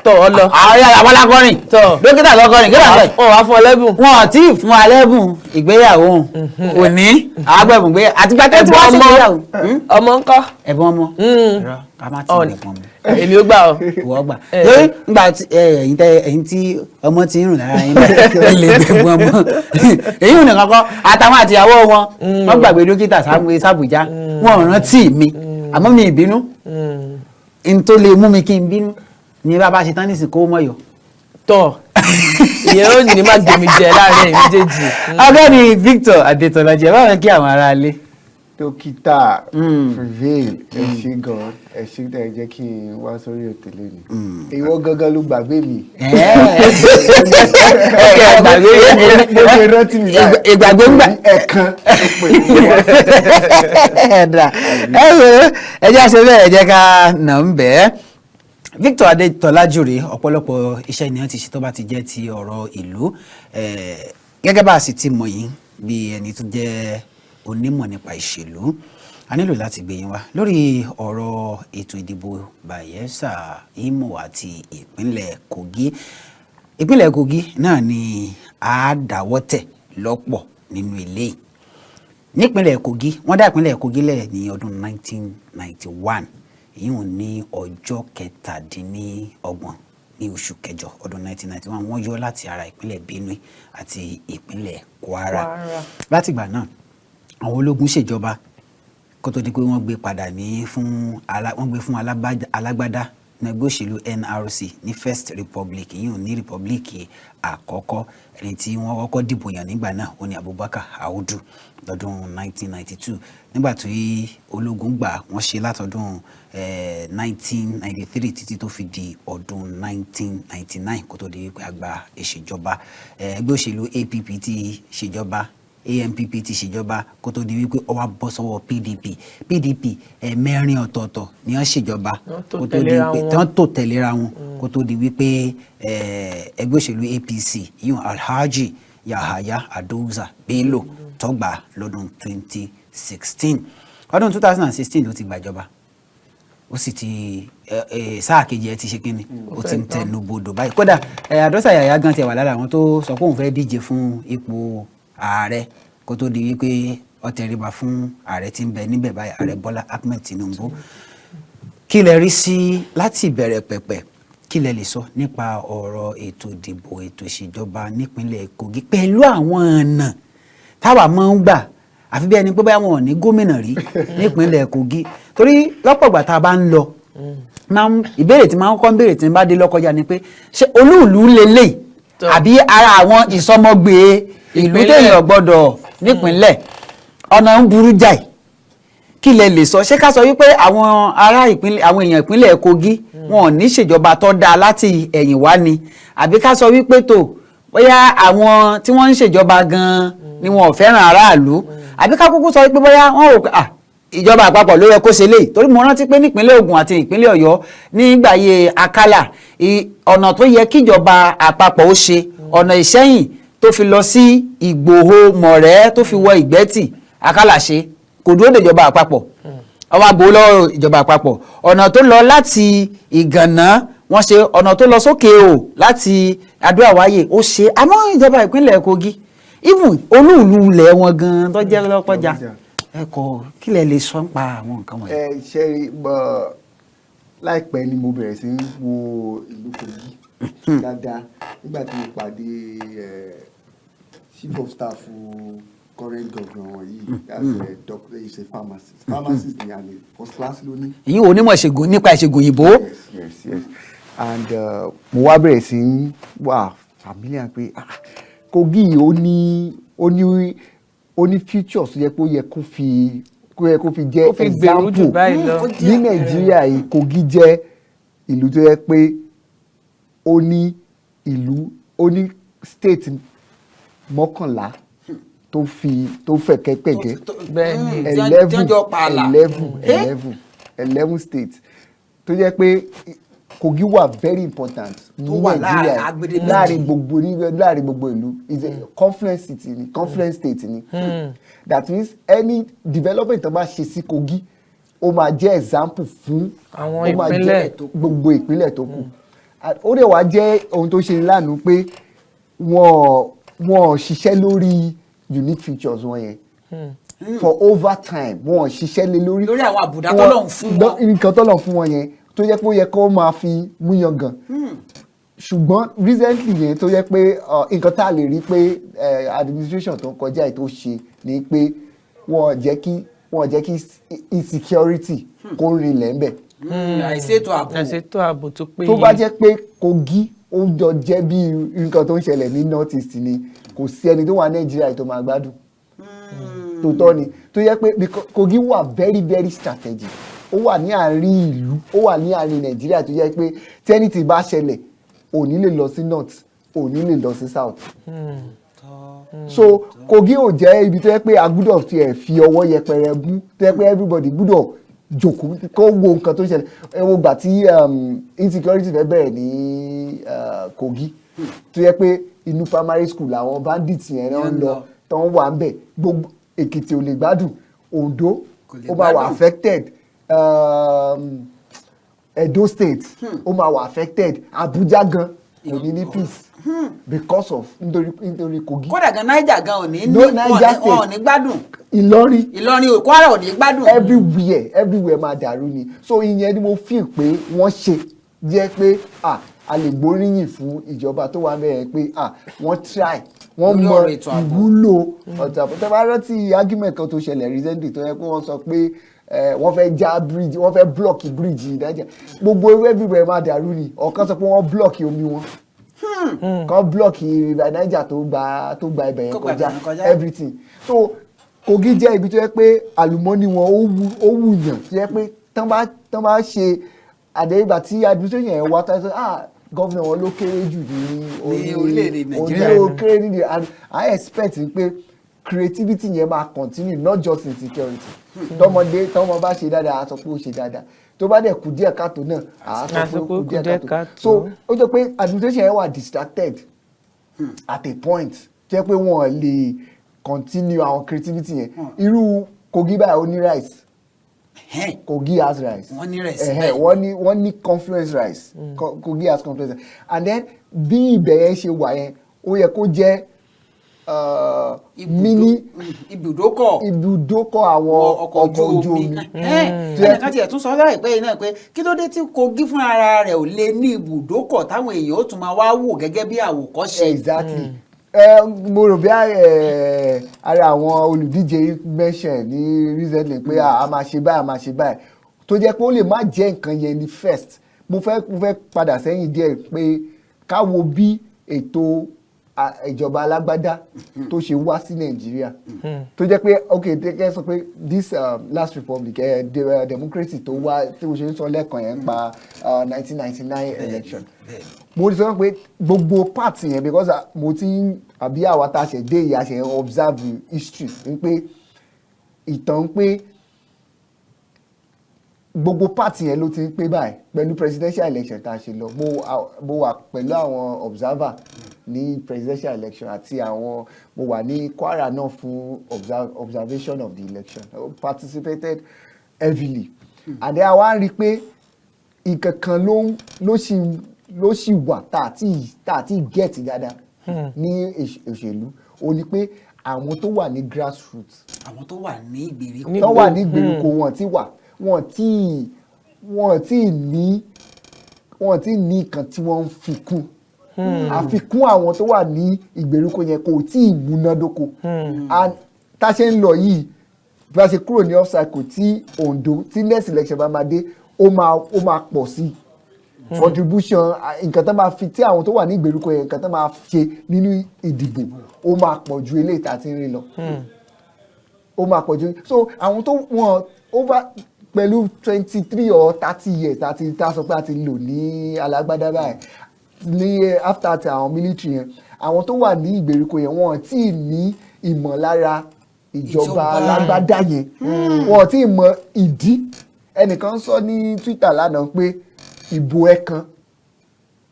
tọ̀ ọ lọ àwọn alákọ̀rin dókítà lọ́kọ̀rin kí lóò wọn wá fún ọ lẹ́bùn wọn ò tí ì fún wa lẹ́bùn ìgbéyàwó òní àgbẹ̀bùn gbé àtìgbà tó ti wá sí ìgbéyàwó ọmọ ńkọ́ ẹ̀bùn ọmọ ká má ti ẹ̀bùn ọmọ èmi ó gbà ọ ìwọ gbà lórí nígbà ẹ̀yin tí ọmọ ti ń rùn lára yín ẹ lè gbẹ̀bùn ọmọ èyí ò nìkan kọ́ àtàwọn àtìyàwó wọn wọ́n gbàgbé dókítà sàbújá wọn ò rántí mi àmọ́ mi ìbínú n tó lè mú mi kí n bínú ní bàbá ṣe tán nísìnyí kó mọ̀ yọ. tọ ìyẹn ó ní má gbèmí jẹ láàrin méjèèjì. Ọ̀gbẹ́ni Victor Adétọ́lájú ẹ báwo kí àwọn aráalé. dókítà Prevail ẹ ṣé gan ẹ ṣé tẹ ẹ jẹ́ kí n wá sórí ètò lẹ́nu ìwọ gangan ló gbàgbé mi. mo ṣe rántí mi báyìí ìgbàgbé ń gbà ẹ̀kan ẹ jẹ́ àṣẹ bẹ́ẹ̀ ẹ jẹ́ ká nà ń bẹ́ẹ̀. Victor Adétọ́lájú rèé ọ̀pọ̀lọpọ̀ iṣẹ́ ènìyàn ti ṣe tó bá ti jẹ́ ti ọ̀rọ̀ ìlú gẹ́gẹ́ bá a sì ti mọ̀ yín bí ẹni tó jẹ́ onímọ̀ nípa ìṣèlú a nílò láti gbé yín wá lórí ọ̀rọ̀ ètò ìdìbò Bayelsa Imo àti ìpínlẹ̀ Kogi. Ìpínlẹ̀ Kogi náà ni a dáwọ́ tẹ̀ lọ́pọ̀ nínú eléyìí. Nípínlẹ̀ Kogi wọ́n dá ìpínlẹ̀ Kogi lẹ̀ ní ọdún 1991 èyí ò ní ọjọ́ kẹtàdínlọ́gbọ̀n ní oṣù kẹjọ ọdún 1991 wọ́n yọ láti ara ìpínlẹ̀ Benue àti ìpínlẹ̀ Kwara. Látìgbà náà àwọn ológun ṣèjọba kó tó di pé wọ́n gbé padà fún alágbádá ní ẹgbẹ́ òṣèlú NRC ní First Republic yìí ò ní Republic àkọ́kọ́ ẹni tí wọ́n kọ́kọ́ dìbò yàn nígbà náà ó ní Abubakar Audu lọ́dún 1992 nígbà tí ológun gbà wọ́n ṣe látọdún 1993 títí tó fi di ọdún 1999 kó tó di pé a gba ìṣèjọba ẹgbẹ́ òṣèlú APP ti ṣèjọba ANPP ti ṣèjọba kó tó di wípé ó wá bọ́ sọ́wọ́ PDP mẹ́rin ọ̀tọ̀ọ̀tọ̀ ni wọ́n ṣèjọba kó tó di wípé tí wọ́n tò tẹ̀léra wọn kó tó di wípé ẹgbẹ́ òṣèlú APC yíyan Alhaji Yahaya Adouza Bello tó gbà lọ́dún 2016 ọdún 2016 ló ti gbàjọba ó sì ti sáà kejì ẹ ti ṣe kínní ó ti ń tẹnu bodò báyìí kódà Adouza Yahaya gan ti wà lára àwọn tó sọ pé òun fẹ́ díje fún ipò ààrẹ kó tó di wípé ó tẹríba fún ààrẹ tí ń bẹ níbẹ̀ báyìí ààrẹ Bọ́lá Ahmed Tinubu kí lẹ rí sí láti ìbẹ̀rẹ̀ pẹ̀pẹ̀ kí lẹ lè sọ nípa ọ̀rọ̀ ètò ìdìbò ètò ìṣèjọba nípínlẹ̀ Kogi pẹ̀lú àwọn ọ̀nà táwa máa ń gbà àfi bí ẹni pé báyà wọn ò ní gómìnà rí nípínlẹ̀ Kogi torí lọ́pọ̀ ìgbà tá a bá ń lọ ìbéèrè tí máa ń kọ́ ń béèrè tí ń bá dé lọ́kọjá ni pé ṣé olúùlú lélẹ̀ àbí ara àwọn ìsọmọgbé ìlú téèyàn gbọ́dọ̀ nípínlẹ̀ ọ̀nà ń burú jáì kí lẹ lè sọ ṣé ká sọ wípé àwọn ará ìpínlẹ̀ àwọn èèyàn ìpínlẹ̀ Kogi wọn ò ní ṣèjọba tó dáa láti ẹ̀yìn wá ni àbí ká sọ wípé tó bóyá àwọn tí wọ́n ń ṣèjọba gan-an ni wọn ò fẹ́ràn aráàlú àbí ká kúkú sọ wípé bóyá wọn ò ìjọba àpapọ̀ ló yẹ kó ṣe léyìí torí mo rántí pé nípínlẹ̀ Ògùn àti ìpínlẹ̀ Ọ̀yọ́ nígbàyé Akálà ọ̀nà tó yẹ kíjọba àpapọ̀ ó ṣe ọ̀nà Ìṣẹ́yìn tó fi lọ sí Ìgbòho Mọ̀rẹ́ tó fi wọ Ìgbẹ́tì Akálà ṣe kò dúró de ìjọba àpapọ̀ ọwọ́ àgbò lọ́wọ́ ìjọba àpapọ̀ ọ̀nà tó lọ láti Ìgànná wọ́n ṣe ọ̀nà tó lọ sókè o láti Adó-Àwáyè ó ṣe àmọ́ ìjọba ìpínlẹ̀ Kogi even olúùlú ilẹ̀ wọn gan-an tó jẹ́ Lọ́kọ́jà ẹ̀kọ́ kí lẹ lè sọ nípa àwọn nǹkan wọ̀nyí. ṣe rí láìpẹ́ ni mo bẹ̀rẹ̀ sí í wo ìlú Kogi dáadáa nígbà tí mo pàdé chief of staff current governor yìí as a doctor, is a pharmacist ni àlè first class lónìí. èyí wo onímọ̀ ìṣègùn nípa ìṣègùn òyìnbó. yes and mo wá bẹ̀rẹ̀ sí í wà familiar pé Kogi ó ní futures tó yẹ kó yẹ kó fi jẹ́ example ní Nàìjíríà yìí. Kogi jẹ́ ìlú tó yẹ pé ó ní state mọ́kànlá tó fẹ̀ kẹ́kẹ́kẹ́ 11 states tó jẹ́ pé Kogi wà very important ní Nàìjíríà láàrin gbogbo ìlú is a confluence state ni that means any development tó bá ṣe sí Kogi ó máa jẹ́ example fún àwọn ìpínlẹ̀ gbogbo ìpínlẹ̀ tó kù. Ó dẹ̀ wá jẹ́ ohun tó ṣe lánàá pé wọ́n ṣiṣẹ́ lórí unique features wọn yẹn for over time wọ́n ṣiṣẹ́ lórí àwọn àbùdá tọ́lọ́run fún wọn nǹkan tọ́lọ́run fún wọn yẹn tó yẹ pé ó yẹ kó máa fi múyan gan. Ṣùgbọ́n recently yẹn tó yẹ pé nǹkan tá a lè rí pé administration tó ń kọjá yìí tó ṣe ni pé wọ́n jẹ́ kí insecurity kó rinlẹ̀ ńbẹ̀. àìṣètò ààbò tó péye. tó bá jẹ́ pé Kogi ó jọ jẹ́ bí nǹkan tó ń ṣẹlẹ̀ ní north east ni kò sí ẹni tó wà Nàìjíríà tó máa gbádùn. Tòótọ́ ni tó yẹ pé Kogi wà very very strategic. Ó wà ní àárín ìlú, ó wà ní àárín Nàìjíríà tó yẹ pé tí anything bá ṣẹlẹ̀ ò ní lè lọ sí north ò ní lè lọ sí south. So Kogi ò jẹ́ ibi tó yẹ pé a gbúdọ̀ tiẹ̀ fi ọwọ́ yẹpẹrẹ bú tó yẹ pé everybody gbúdọ̀ jókòó kó wo nǹkan tó ṣẹlẹ̀. Ẹ wo gbà tí insecurity fẹ́ bẹ̀rẹ̀ ní Kogi tó yẹ pé inú primary school àwọn bandits yẹn ń lọ tó ń wà ń bẹ̀ gbogbo Èkìtì ò lè gbádùn, Ondo ó máa wà affected, Edo State ó máa wà affected, Abuja gan kò ní peace because of nítorí Kogi. kódà gan Niger gan ò ní gbádùn. Ìlọrin Kwara ò ní gbádùn. everywhere máa dàrú ni. So ìyẹn ni mo feel pé wọ́n ṣe jẹ́ pé a lè gbóríyìn fún ìjọba tó wà bẹ́ẹ̀ pé wọ́n try wọ́n mọ ìwúlò ọ̀tà. Tẹ́ bá rántí argument kan tó ṣẹlẹ̀ recently tó yẹ pé wọ́n sọ pé wọ́n fẹ́ já bridge, wọ́n fẹ́ block bridge Niger, gbogbo everywhere máa dàrú ni. Ọ̀kan sọ pé wọ́n block omi wọn kan block river Niger tó gba ibẹ̀ yẹn kọjá everything. So Kogi jẹ́ ibi tó yẹ pé àlùmọ́nì wọn ó wùyàn tó yẹ pé tán bá ṣe àdéhìgbà tí administration yẹn wá tán gọ́vnà wọn ló kéré jù ní orílẹ̀-èdè Nàìjíríà ó kéré nídìí and I expect pé creativity yẹn máa continue not just in security. Tọ́mọ bá ṣe dáadáa a sọ pé ó ṣe dáadáa, tó bá dẹ̀ kù díẹ̀ káàtó náà a sọ pé ó kù díẹ̀ káàtó. So ó jẹ́ pé administration yẹn wà distracted at a point jẹ́ pé wọ́n lè continue àwọn creativity yẹn. Irú Kogi báyìí ó ní rice. Kogi has rice. Wọ́n ní rice. Wọ́n ní confluence rice. Kogi has confluence rice. And then bí ibẹ̀ yẹn ṣe wà yẹn ó yẹ kó jẹ́ ibùdókọ̀ àwọn ọkọ̀ ojú omi. ẹnìkan tiẹ̀ tún sọ láìpẹ́ yìí náà pé kí ló dé tí Kogi fún ara rẹ̀ ò lè ní ibùdókọ̀ táwọn èèyàn ó tún máa wá wò gẹ́gẹ́ bí àwòkọ́ṣe. Exactly. Mo rò bí ara àwọn olùdíje mention ní recently pé a máa ṣe báyìí tó jẹ́ pé ó lè má jẹ́ nǹkan yẹn ní first. Mo fẹ́ padà sẹ́yìn díẹ̀ pé ká wo bí ètò ìjọba alágbádá tó ṣe wá sí Nàìjíríà tó jẹ́ pé kẹ́ sọ pé this last republic democracy tó wá tí mo ṣe ń sọ lẹ́ẹ̀kan yẹn pa 1999 election. Mo sọ pé gbogbo part yẹn because mo ti àbí àwa tá a ṣe dé ìyá ṣe observe history pé ìtàn pé gbogbo part yẹn ló ti ń pé báyìí pẹ̀lú presidential election tá a ṣe lọ. Mo wà pẹ̀lú àwọn observer ní presidential election àti mo wà ní Kwara náà fún observation of the election. I participated heavily. And then àwa rí i pé nǹkan kan ló ṣì wà tá a ti get dáadáa ní òṣèlú. Ó ní pé àwọn tó wà ní grassroots, àwọn tó wà ní ìgbèríko, tó wà ní ìgbèríko wọn wọn tí ní nǹkan tí wọ́n ń fi kún àfikún àwọn tó wà ní ìgbèríko yẹn kò tí ì múnádóko tá a ṣe ń lọ yìí bí a ṣe kúrò ní off cycle tí Ondo tí next election bá máa dé ó máa pọ̀ sí contribution nǹkan tó máa fi tí àwọn tó wà ní ìgbèríko yẹn nǹkan tó máa ṣe nínú ìdìbò ó máa pọ̀ ju eléyìí tá a ti ń rí lọ ó máa pọ̀ ju so àwọn tó wọ́n over pẹ̀lú 23 or 30 years tá a sọ pé a ti lò ní alágbádá báyìí ní after ti àwọn military yẹn àwọn tó wà ní ìgbèríko yẹn wọn tí ì ní ìmọ̀lára ìjọba alágbádá yẹn wọn tí ì mọ ìdí ẹnìkan sọ ní Twitter lánàá pé ìbò ẹ̀kan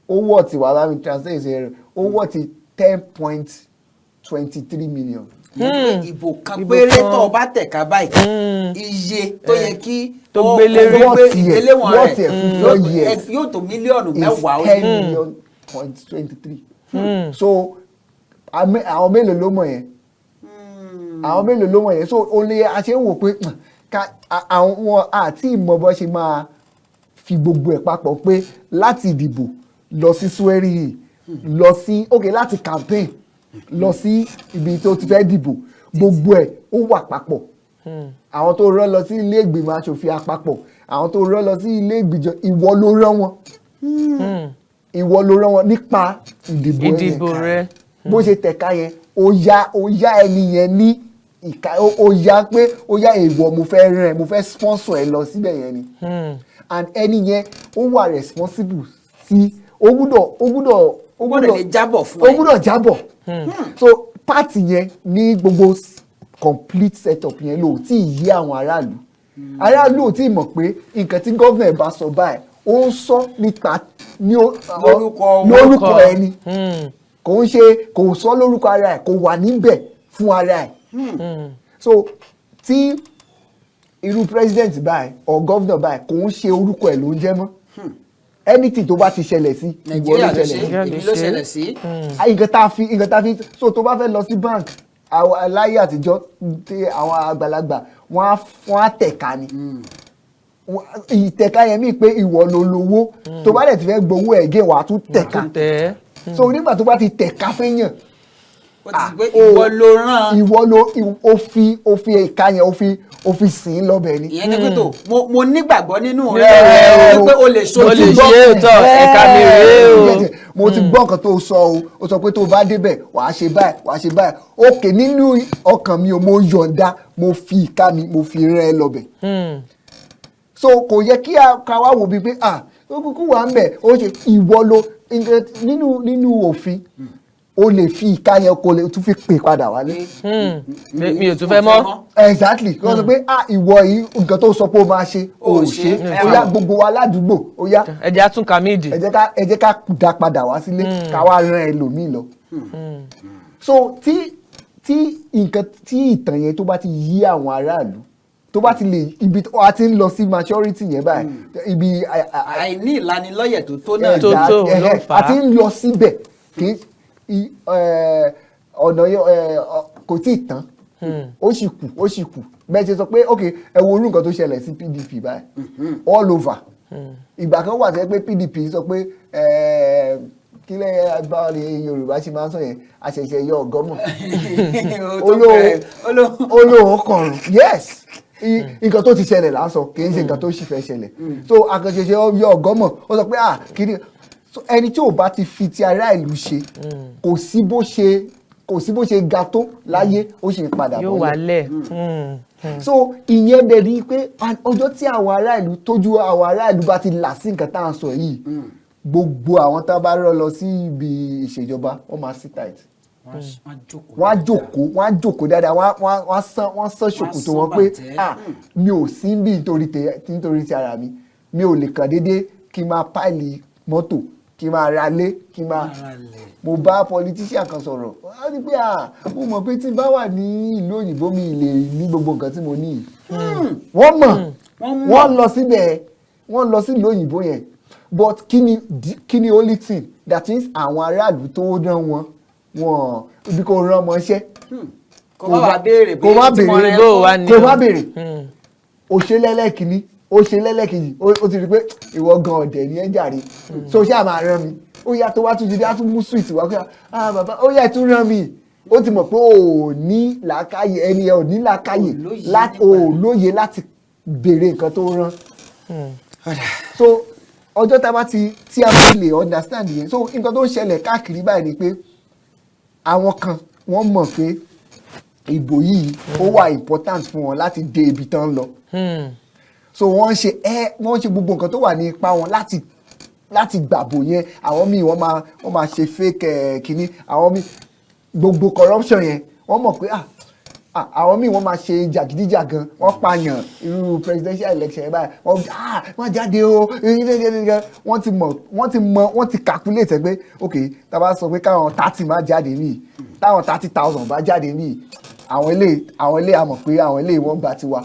ó wọ̀ tí wàá bá mi translate rẹ̀ ó wọ̀ tí 10.23 million. ìbò kan péré tó o bá tẹ̀ka báyìí iye tó yẹ kí tó gbélé ìgbéléwọ̀n rẹ̀ yóò tó mílíọ̀nù mẹ́wàá. is 10.23. so àwọn mélòó ló mọ̀ yẹn so o lè a ṣe ń wò pé àwọn àti ìmọ̀ bọ́ ṣe máa fi gbogbo ẹ̀ papọ̀ pé láti ìdìbò lọ sí swearing lọ sí láti campaign lọ sí ibi tó ti fẹ́ dìbò gbogbo ẹ̀ ó wà papọ̀ àwọn tó rán lọ sí ilé ìgbìmọ̀ aṣòfin àpapọ̀ àwọn tó rán lọ sí ilé ìgbìjọ ìwọ ló rán wọn nípa ìdìbò rẹ bó ṣe tẹ̀ka yẹn ó yá ẹni yẹn ní ìka ó yá pé ó yá èèwọ̀ mo fẹ́ rán ẹ mo fẹ́ sponsor ẹ lọ síbẹ̀ yẹn ni and ẹni yẹn ó wà responsible sí ó gbúdọ̀ lè jábọ̀ fún ẹ ó gbúdọ̀ jábọ̀ so party yẹn ní gbogbo complete setup yẹn ló tí ì yé àwọn aráàlú ò tí ì mọ̀ pé nǹkan tí gọ́ọ̀nà bá sọ báyìí ó ń sọ nípa lórúkọ ẹni kò sọ lórúkọ ara ẹ̀ kò wà níbẹ̀ fún ara ẹ̀ so tí irú president báyìí or governor báyìí kò ń ṣe orúkọ ẹ̀ ló ń jẹ́ mọ́ anything tó bá ti ṣẹlẹ̀ sí ìwọ ló ṣẹlẹ̀ sí nǹkan tá a fi so tó bá fẹ́ lọ sí bank láyé àtijọ́ tí àwọn àgbàlagbà wọ́n á tẹ̀ka ni ìtẹ̀ka yẹn mí pé ìwọ ló lówó tó bá dẹ̀ ti fẹ́ gbowó ẹ̀ gé wàá tún tẹ̀ka so nígbà tó bá ti tẹ̀ka fẹ́yàn ìwọ ló rán ó fi ìka yẹn ó fi sìn lọ́bẹ̀ ni. ìyẹn ní pé tó mo nígbàgbọ́ nínú rẹ pé o lè ṣojú tọ́ ẹ̀ka mi rèé o. mo ti gbọ́ nǹkan tó sọ o sọ pé tó bá débẹ̀ wàá ṣe báyìí òkè nínú ọkàn mi mo yọ̀ǹda mo fi ìka mi mo fi rán ẹ lọ́bẹ̀. so kò yẹ kí ká wá wò bíi pé ó kúkú wà ń bẹ̀ ó ṣe ìwọ lo nínú òfin o lè fi ìka yẹn kó lè tún fi pè padà wálé. mi ò tún fẹ́ mọ́. exactly kí wọ́n sọ pé ìwọ yìí nǹkan tó sọ pé o máa ṣe o ò ṣe ó yá gbogbo wa ládùúgbò ó yá. ẹ jẹ́ àtún kàmíìdì. ẹ jẹ́ ká dá padà wá sílé ká wá rán ẹlòmíì lọ. so tí ìtàn yẹn tó bá ti yí àwọn aráàlú tó bá ti lè ibi tó a ti ń lọ sí maturity yẹn báyìí ibi àìní ìlanilọ́yẹ̀ tó náà tó ló fà á. a ti ń lọ síbẹ̀ kì í ọ̀nà kò tí ì tán ó sì kù bẹ́ẹ̀ ṣe sọ pé ok ẹ wo orú nǹkan tó ṣẹlẹ̀ sí PDP báyìí all over ìgbà kan wà tẹ́ pé PDP sọ pé kílẹ̀ báwo ni Yorùbá ṣe máa ń sọ yẹn àṣẹ̀ṣẹ̀ yọ ọ̀gọ́mọ̀ olóhùn kọrùn yes nǹkan tó ti ṣẹlẹ̀ lásán kì í ṣe nǹkan tó sì fẹ́ ṣẹlẹ̀ so àkànṣe yọ ọ̀gọ́mọ̀ ó sọ pé kí ni ẹni tí ò bá ti fi ti ará ìlú ṣe kò sí bó ṣe ga tó láyé ó sì ń padà bọ́lẹ̀. yóò wálẹ̀. so ìyẹn dẹ̀ rí i pé ọjọ́ tí àwọn ará ìlú tójú àwọn ará ìlú bá ti là sí nǹkan tá à ń sọ yìí gbogbo àwọn tá a bá rán lọ sí ibi ìṣèjọba wọ́n máa sit tight. wọ́n á jókòó dáadáa wọ́n á sán ṣòkòtò wọn pé mi ò sí bí nítorí ti ara mi ò lè kàn déédéé kí n máa páìlì mọ́tò kí n máa ralé kí n máa mo bá politician kan sọ̀rọ̀ wọ́n ní pé mo mọ̀ pé tí n bá wà ní ìlú òyìnbó mi lè ní gbogbo nǹkan tí mo ní yìí wọ́n mọ̀ wọ́n lọ síbẹ̀ wọ́n lọ sí ìlú òyìnbó yẹn but kí ni only thing that means àwọn aráàlú tó rán wọn ibi kò rán ọmọ iṣẹ́ kò má béèrè òṣèlélẹ́kìnní ó ṣe lẹ́lẹ́kejì ó ti rí pé ìwọ gan ọ̀dẹ̀ ni ẹ jàre so ṣáà máa rán mi ó yá tó wá tún jíde á tún mú sweet wá pé bàbá ó yá tún rán mi ó ti mọ̀ pé ò ní làákàyè ẹni ẹ ò ní làákàyè lóye láti béèrè nǹkan tó rán so ọjọ́ tá a bá tí a bá lè understand yẹn so nǹkan tó ń ṣẹlẹ̀ káàkiri báyìí ni pé àwọn kan wọ́n mọ̀ pé ìbò yìí ó wà important fún wọn láti dé ibi tán lọ so wọ́n ṣe gbogbo nǹkan tó wà ní ipá wọn láti gbàbò yẹn àwọn míì wọ́n máa ṣe fake kínní àwọn míì gbogbo corruption yẹn wọ́n mọ̀ pé àwọn míì wọ́n máa ṣe jàgídíjàgan wọ́n pààyàn irú presidential election yẹn báyìí wọ́n jáde o wọ́n ti calculate pé ok tá a bá sọ pé káwọn 30 máa jáde níyì táwọn 30,000 bá jáde níyì àwọn ilé a mọ̀ pé àwọn ilé wọ́n gba tiwa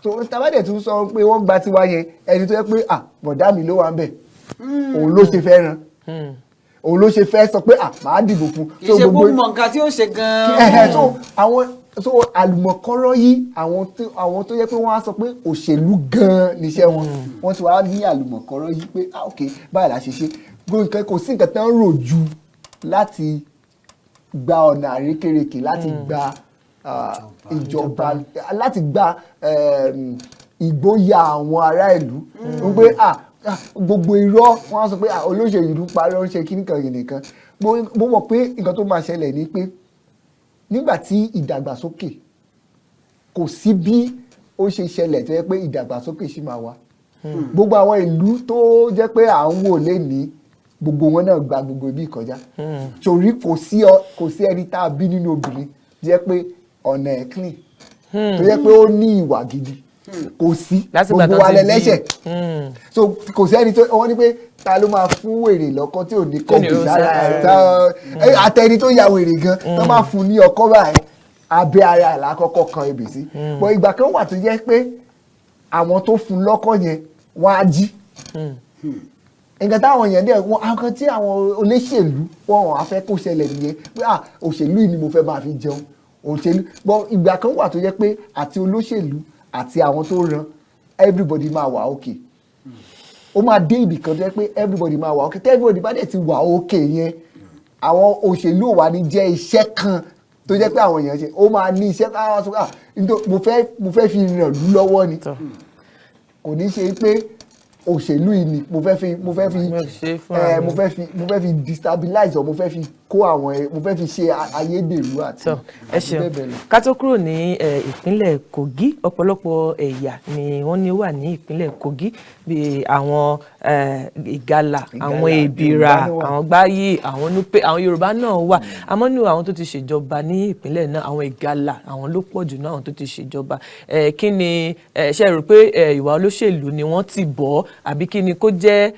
so tabadẹ tún sọ pé wọ́n gba tiwa yẹn ẹni tó yẹ pé bọ̀dá mi ló wà ń bẹ̀ òun ló ṣe fẹ́ ran òun ló ṣe fẹ́ sọ pé màá dìbò fún. kì í ṣe gbogbo nǹkan tí ó ṣe gan-an. so àlùmọ̀kọ́rọ́ yìí àwọn tó yẹ pé wọ́n á sọ pé òṣèlú gan-an níṣẹ́ wọn wọ́n ti wá ní àlùmọ̀kọ́rọ́ yìí pé ok báyìí la ṣe ṣe gbogbo kò sí nǹkan tán rò ju láti gba ọ̀nà àrékérekè láti gba ìjọba láti gba ìgboyà àwọn ará ìlú wípé gbogbo irọ́ wọ́n á sọ pé olóṣèlú ló parí ó ń ṣe kíníkan nìkan mo mọ̀ pé nǹkan tó máa ṣẹlẹ̀ ni pé nígbà tí ìdàgbàsókè kò sí bí ó ṣe ṣẹlẹ̀ tó yẹ pé ìdàgbàsókè ṣì máa wà gbogbo àwọn ìlú tó jẹ́ pé à ń wò lé ní gbogbo wọn náà gba gbogbo ibi ìkọjá torí kò sí ẹni tá a bí nínú obìnrin jẹ́ pé ọ̀nà ẹ̀ clean tó yẹ pé ó ní ìwà gidi kò sí gbogbo wa lẹ́lẹ́ṣẹ̀ so kò sí ẹni tó wọ́n ní pé ta ló máa fún wèrè lọ́kọ́ tí ò ní kọ́ọ̀bù sára àtẹni tó ya wèrè gan tó máa fún ní ọkọ́ báyìí abẹ́ ara ẹ̀ lákọ́kọ́ kan ebè sí but ìgbà kan wà tó jẹ́ pé àwọn tó fún lọ́kọ́ yẹn wọ́n á jí nǹkan táwọn èèyàn dẹ̀ àwọn kan tí àwọn olóṣèlú wọn á fẹ́ kó ṣẹlẹ̀ nìyẹn pé òṣèlú yìí ni mo fẹ́ máa fi jẹun òṣèlú but ìgbà kan wà tó jẹ́ pé àti olóṣèlú àti àwọn tó ràn everybody máa wà okay ó máa dé ibì kan tó jẹ́ pé everybody máa wà okay tẹ́ everybody bá dẹ̀ ti wà okay yẹn àwọn òṣèlú ò wá ní jẹ́ iṣẹ́ kan tó jẹ́ pé àwọn èèyàn ṣe ó máa ní iṣẹ́ káwọn sọ mo fẹ́ fi ràn lú lọ́wọ́ ni kò ní ṣe pé òṣèlú yìí ni mo fẹ́ fi destabilize ọ mo fẹ́ fi kó àwọn mo fẹ́ fi ṣe ayédèrú àti bẹ́ẹ̀ bẹ́ẹ̀ lọ. ká tó kúrò ní ìpínlẹ̀ Kogi ọ̀pọ̀lọpọ̀ ẹ̀yà ni wọ́n ní wà ní ìpínlẹ̀ Kogi bíi àwọn ìgalà àwọn èbìrà àwọn gbáyé àwọn núpé àwọn Yorùbá náà wà àmọ́ ní àwọn tó ti ṣèjọba ní ìpínlẹ̀ náà àwọn ìgalà àwọn ló pọ̀ jù náà àwọn tó ti ṣèjọba kí ni ṣe rò pé ìwà olóṣèlú ni wọ́n ti bọ̀ àbí kí ni kó jẹ́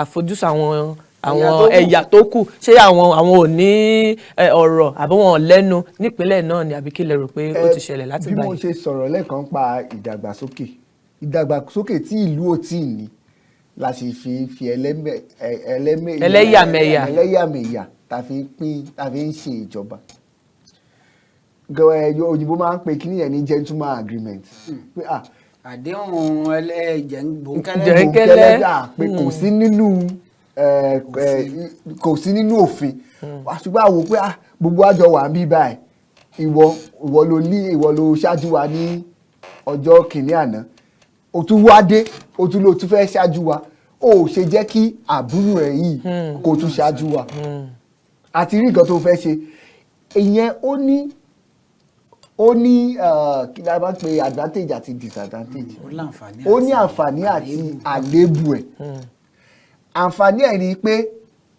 àfojúsùn àwọn ẹ̀yà tó kù ṣé àwọn ò ní ọ̀rọ̀ àbí wọn ò lẹ́nu nípínlẹ̀ náà ni àbí kí lẹ rò pé ó ti ṣẹlẹ̀ láti báyìí. bí mo ṣe sọ̀rọ̀ lẹ́ẹ̀kan pa ìdàgbàsókè tí ìlú ò tí ì ní la sì fi ẹlẹ́yàmẹ̀yà ta fi ń ṣe ìjọba òyìnbó máa ń pe kíní yẹn ní gentleman agreement pé àdéhùn jẹ̀ńkẹ́lẹ́ pé kò sí nínú òfin ṣùgbọ́n àwò pé gbogbo àjọ wà ń bí báyìí ìwọ ló ṣáájú wa ní ọjọ́ kìíní àná o tún wá dé o tún lò tún fẹ́ ṣáájú wa ó ṣe jẹ́ kí àbúrò ẹ̀ yìí kó tún ṣáájú wa àti rí nǹkan tó fẹ́ ṣe ìyẹn ó ní kí la bá ń pe advantage àti disadvantage ó ní àǹfààní àti àléébù ẹ̀ àǹfààní ẹ̀ ni pé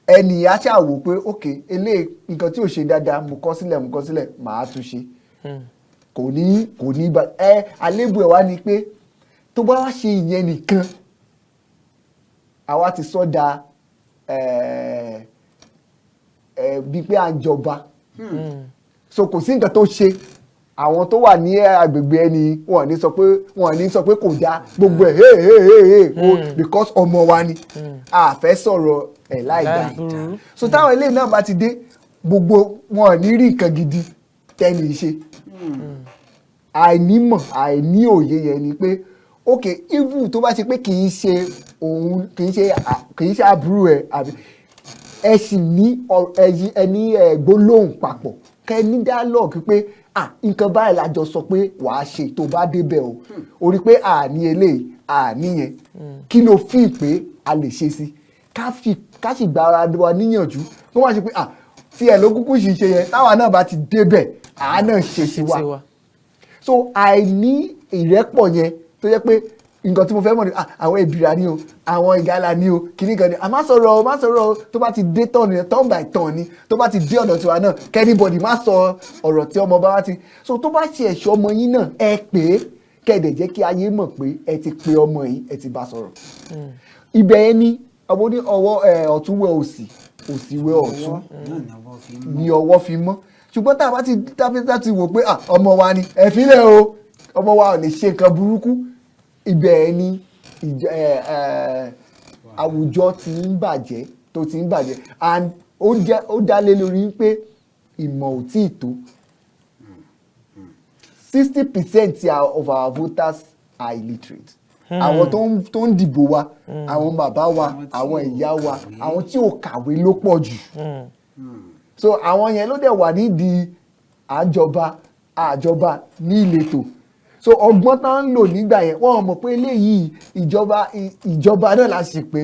ẹnì á ṣàwò pé ok eléyìí nǹkan tí ò ṣe dáadáa mo kọ sílẹ̀ màá tún ṣe kò ní àléébù ẹ̀ wá ni pé tó bá wá ṣe ìyẹn nìkan àwa ti sọ́dà bíi pé à ń jọba so kò sí nǹkan tó ṣe àwọn tó wà ní agbègbè ẹni wọn ní sọ pé kò dáa gbogbo ẹ̀ because ọmọ wa ni a fẹ́ sọ̀rọ̀ ẹ̀ láì dáa so táwọn eléyìí náà bá ti dé gbogbo wọn ní rí nǹkan gidi tẹ́ni ṣe àìnímọ̀ àìní òye yẹn ni pé ok even tó bá ṣe pé kì í ṣe àbúrò ẹ̀ àbí ẹ sì ní ẹni gbólóhùn papọ̀ kẹ́ ní dialogue pé nǹkan báyìí la jọ sọ pé wàá ṣe tó bá débẹ̀ o orí pé àní eléyìí àní yẹn kí ló fi pé a lè ṣe sí ká sì gba ara wa níyànjú kó má ṣe pé tí ẹ ló kúkú sì ṣe yẹn táwa náà bá ti débẹ̀ àá náà ṣe sí wa so àìní ìrẹ́pọ̀ yẹn tó yẹ pé nǹkan tí mo fẹ́ mọ̀ ni àwọn ìbìrà ni o àwọn ìgalà ni o kìíní kan ni má sọ̀rọ̀ tó bá ti dé tán ni turn by turn ni tó bá ti dé ọ̀dọ̀ tiwa náà kẹ́nìbọ̀dì má sọ ọ̀rọ̀ tí ọmọ bá wá ti so tó bá ṣe ẹ̀ṣọ́ ọmọ yín náà ẹ pè é kẹ́ẹ̀dẹ̀ jẹ́ kí ayé mọ̀ pé ẹ ti pe ọmọ yìí ẹ ti bá sọ̀rọ̀ ibẹ̀ yẹn ni ọmọ ní ọwọ́ ọ̀tún wẹ òsì òsì wẹ ọ̀tún ni ọwọ́ fi mọ́ ṣùgbọ́n tá a bá ti wò pé ọmọ wa ni ẹ fi lẹ̀ o ọmọ wa ò lè ṣe nǹkan burúkú ibẹ̀ ni àwùjọ ti ń bàjẹ́ and ó dá lé lórí pé ìmọ̀ ò tí ì tó 60% of our voters are illiterate àwọn tó ń dìbò wa àwọn bàbá wa àwọn ìyá wa àwọn tí ò kàwé ló pọ̀ jù so àwọn yẹn ló dẹ̀ wà nídìí àjọba ní ìletò so ọgbọ́n tán ń lò nígbà yẹn wọ́n mọ̀ pé eléyìí ìjọba náà la sì pè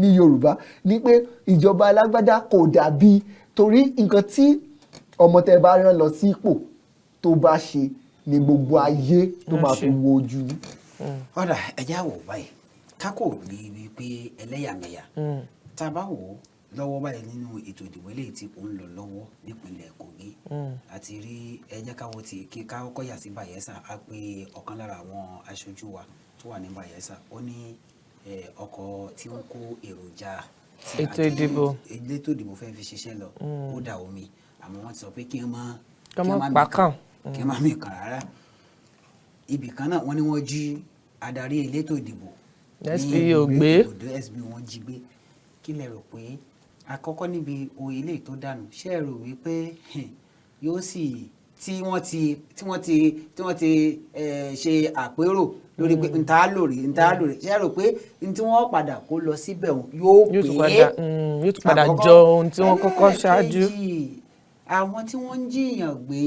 ní Yorùbá ní pé ìjọba alágbádá kò dàbí torí nǹkan tí ọmọ tẹ bá rán lọ sí ipò tó bá ṣe ni gbogbo ayé tó máa fi wo ojú ní. ọ̀dà ẹ̀já wò báyìí kákò rí i pé ẹlẹ́yàmẹ̀yà tá a bá wò ó lọ́wọ́ báyìí nínú ètò ìdìbò eléyìí tí ó ń lọ lọ́wọ́ nípínlẹ̀ Kogi àti rí ẹjẹ́ káwọ́ tí kí káwọ́ kọ́yà sí Bayelsa á pé ọ̀kan lára àwọn aṣojú wa tó wà ní Bayelsa ó ní ọkọ̀ tí ó ń kó èròjà ètò ìdìbò fẹ́ fi ṣiṣẹ́ lọ ó dà omi àmọ́ wọ́n ti sọ pé kí wọ́n má mí kàn rárá ibì kan náà wọ́n ní wọ́n jí adarí elétò ìdìbò SPO gbé wọ́n jí gbé kí lẹ rò pé àkọ́kọ́ níbi oyè ilé tó dànù ṣé ẹ rò wípé yóò sì tí wọ́n ti ṣe àpérò lórí pé nta lórí ṣé ẹ rò pé n tí wọ́n padà kó lọ síbẹ̀ yóò tún padà jọ ohun tí wọ́n kọ́kọ́ ṣáájú. àwọn tí wọ́n ń jiyàn gbé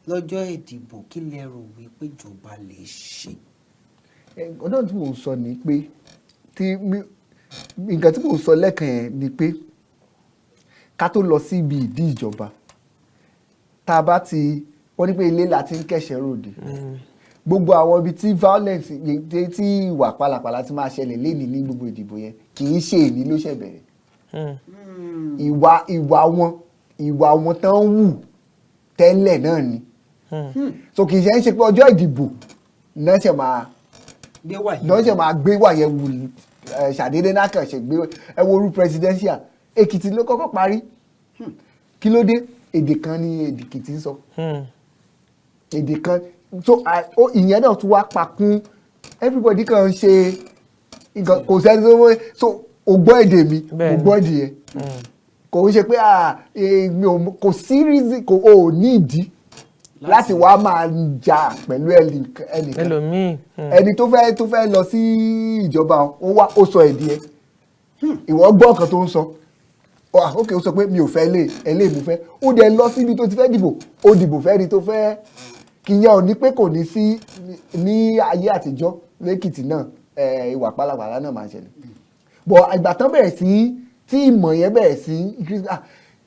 lọ́jọ́ ìdìbò kí lẹ rò wípé ìjọba lè ṣe. ọ̀nà tí mò ń sọ ni pé nǹkan tí mò ń sọ lẹ́ẹ̀kan yẹn ni pé ká tó lọ sí ibi ìdí ìjọba tá a bá ti wọ́n ní pé ilé la ti ń kẹ́sẹ̀ ròde gbogbo àwọn ibi tí violence tí ìwà pálapàla ti máa ṣẹlẹ̀ lénìí ní gbogbo ìdìbò yẹn kì í ṣe èní ló ṣẹ̀ bẹ̀rẹ̀ ìwà wọn tán ń wù tẹ́lẹ̀ náà ni so kì í ṣe ń ṣe pé ọjọ́ ìdìbò náà ṣe máa gbé wà yẹn wù ṣàdédé náà kàn ṣe gbé ẹ wo orú presidential Èkìtì ló kọ́kọ́ parí kí ló dé èdè kan ní Èkìtì ń sọ èdè kan so ìyẹn náà tún wá pakún everybody kan ṣe kò sẹ́ni tó wọ́n so o gbọ́ èdè mi mo gbọ́ èdè yẹn kò ń ṣe pé kò sí reason kò ò ní ìdí láti wá máa jà pẹ̀lú ẹnìkan ẹni tó fẹ́ lọ sí ìjọba ó sọ èdè ẹ ìwọ gbọ́ nǹkan tó ń sọ ó sọ pé mi ò fẹ́ eléyìí mo fẹ́ ó dẹ̀ lọ síbi tó ti fẹ́ dìbò ó dìbò fẹ́ ni tó fẹ́ kìyẹn ò ní pé kò ní sí ní ayé àtijọ́ lẹ́kìtì náà ìwà pálapàla náà máa ń ṣẹlẹ̀ bọ̀ ìgbà tán bẹ̀rẹ̀ sí tí ìmọ̀ yẹn bẹ̀rẹ̀ sí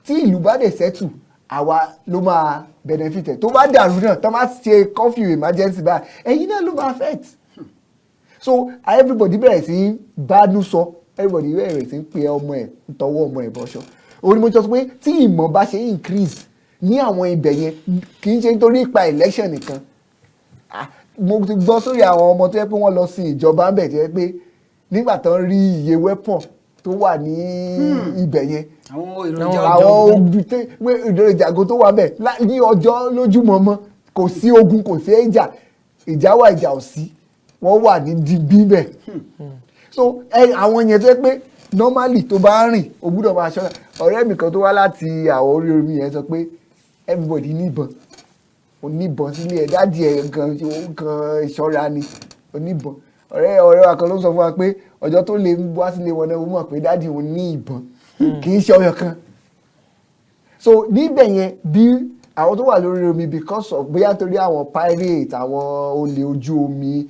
tí ìlú bá dẹ̀ sẹ́tù àwa ló máa benefit ẹ̀ tó bá dàrú náà tó máa ṣe curfew emergency báyìí ẹ̀yin náà ló máa affect so everybody bẹ̀rẹ̀ sí bánú sọ everybody bẹ̀rẹ̀ sí pe ọmọ ẹ̀ tọwọ́ ọmọ ẹ̀ bọ́ṣọ òun ni mo sọ pé tí ìmọ̀ bá ṣe increase ní àwọn ibẹ̀ yẹn kì í ṣe nítorí ipa election nìkan mo ti gbọ́ sórí àwọn ọmọ tó yẹ pé wọ́n lọ sí ìjọba ń bẹ̀ tó yẹ pé nígbà tán rí iye weapon tó wà ní ibẹ̀ yẹn àwọn èròjà tó wà bẹ̀ ní ọjọ́ lójúmọmọ kò sí ogun kò sí ìjà wà ìjà ò sí wọ́n wà ní dibí bẹ̀ so àwọn yẹn tó yẹ pé normally tó bá rìn o gbúdọ̀ máa ṣọ́ra ọ̀rẹ́ mi kan tó wá láti àwọn orí omi yẹn sọ pé everybody ní ìbọn oníbọn sílé ẹ̀ dáàdì ẹ̀ gan ìṣọ́ra ni oníbọn ọ̀rẹ́ wa kan ló sọ fún wa pé ọjọ́ tó lè wá sílé wọn náà ó mọ̀ pé dáàdì òun ní ìbọn kì í ṣe ọyọ kan so níbẹ̀ yẹn bí àwọn tó wà lórí omi because of bóyá torí àwọn pirate àwọn olè ojú omi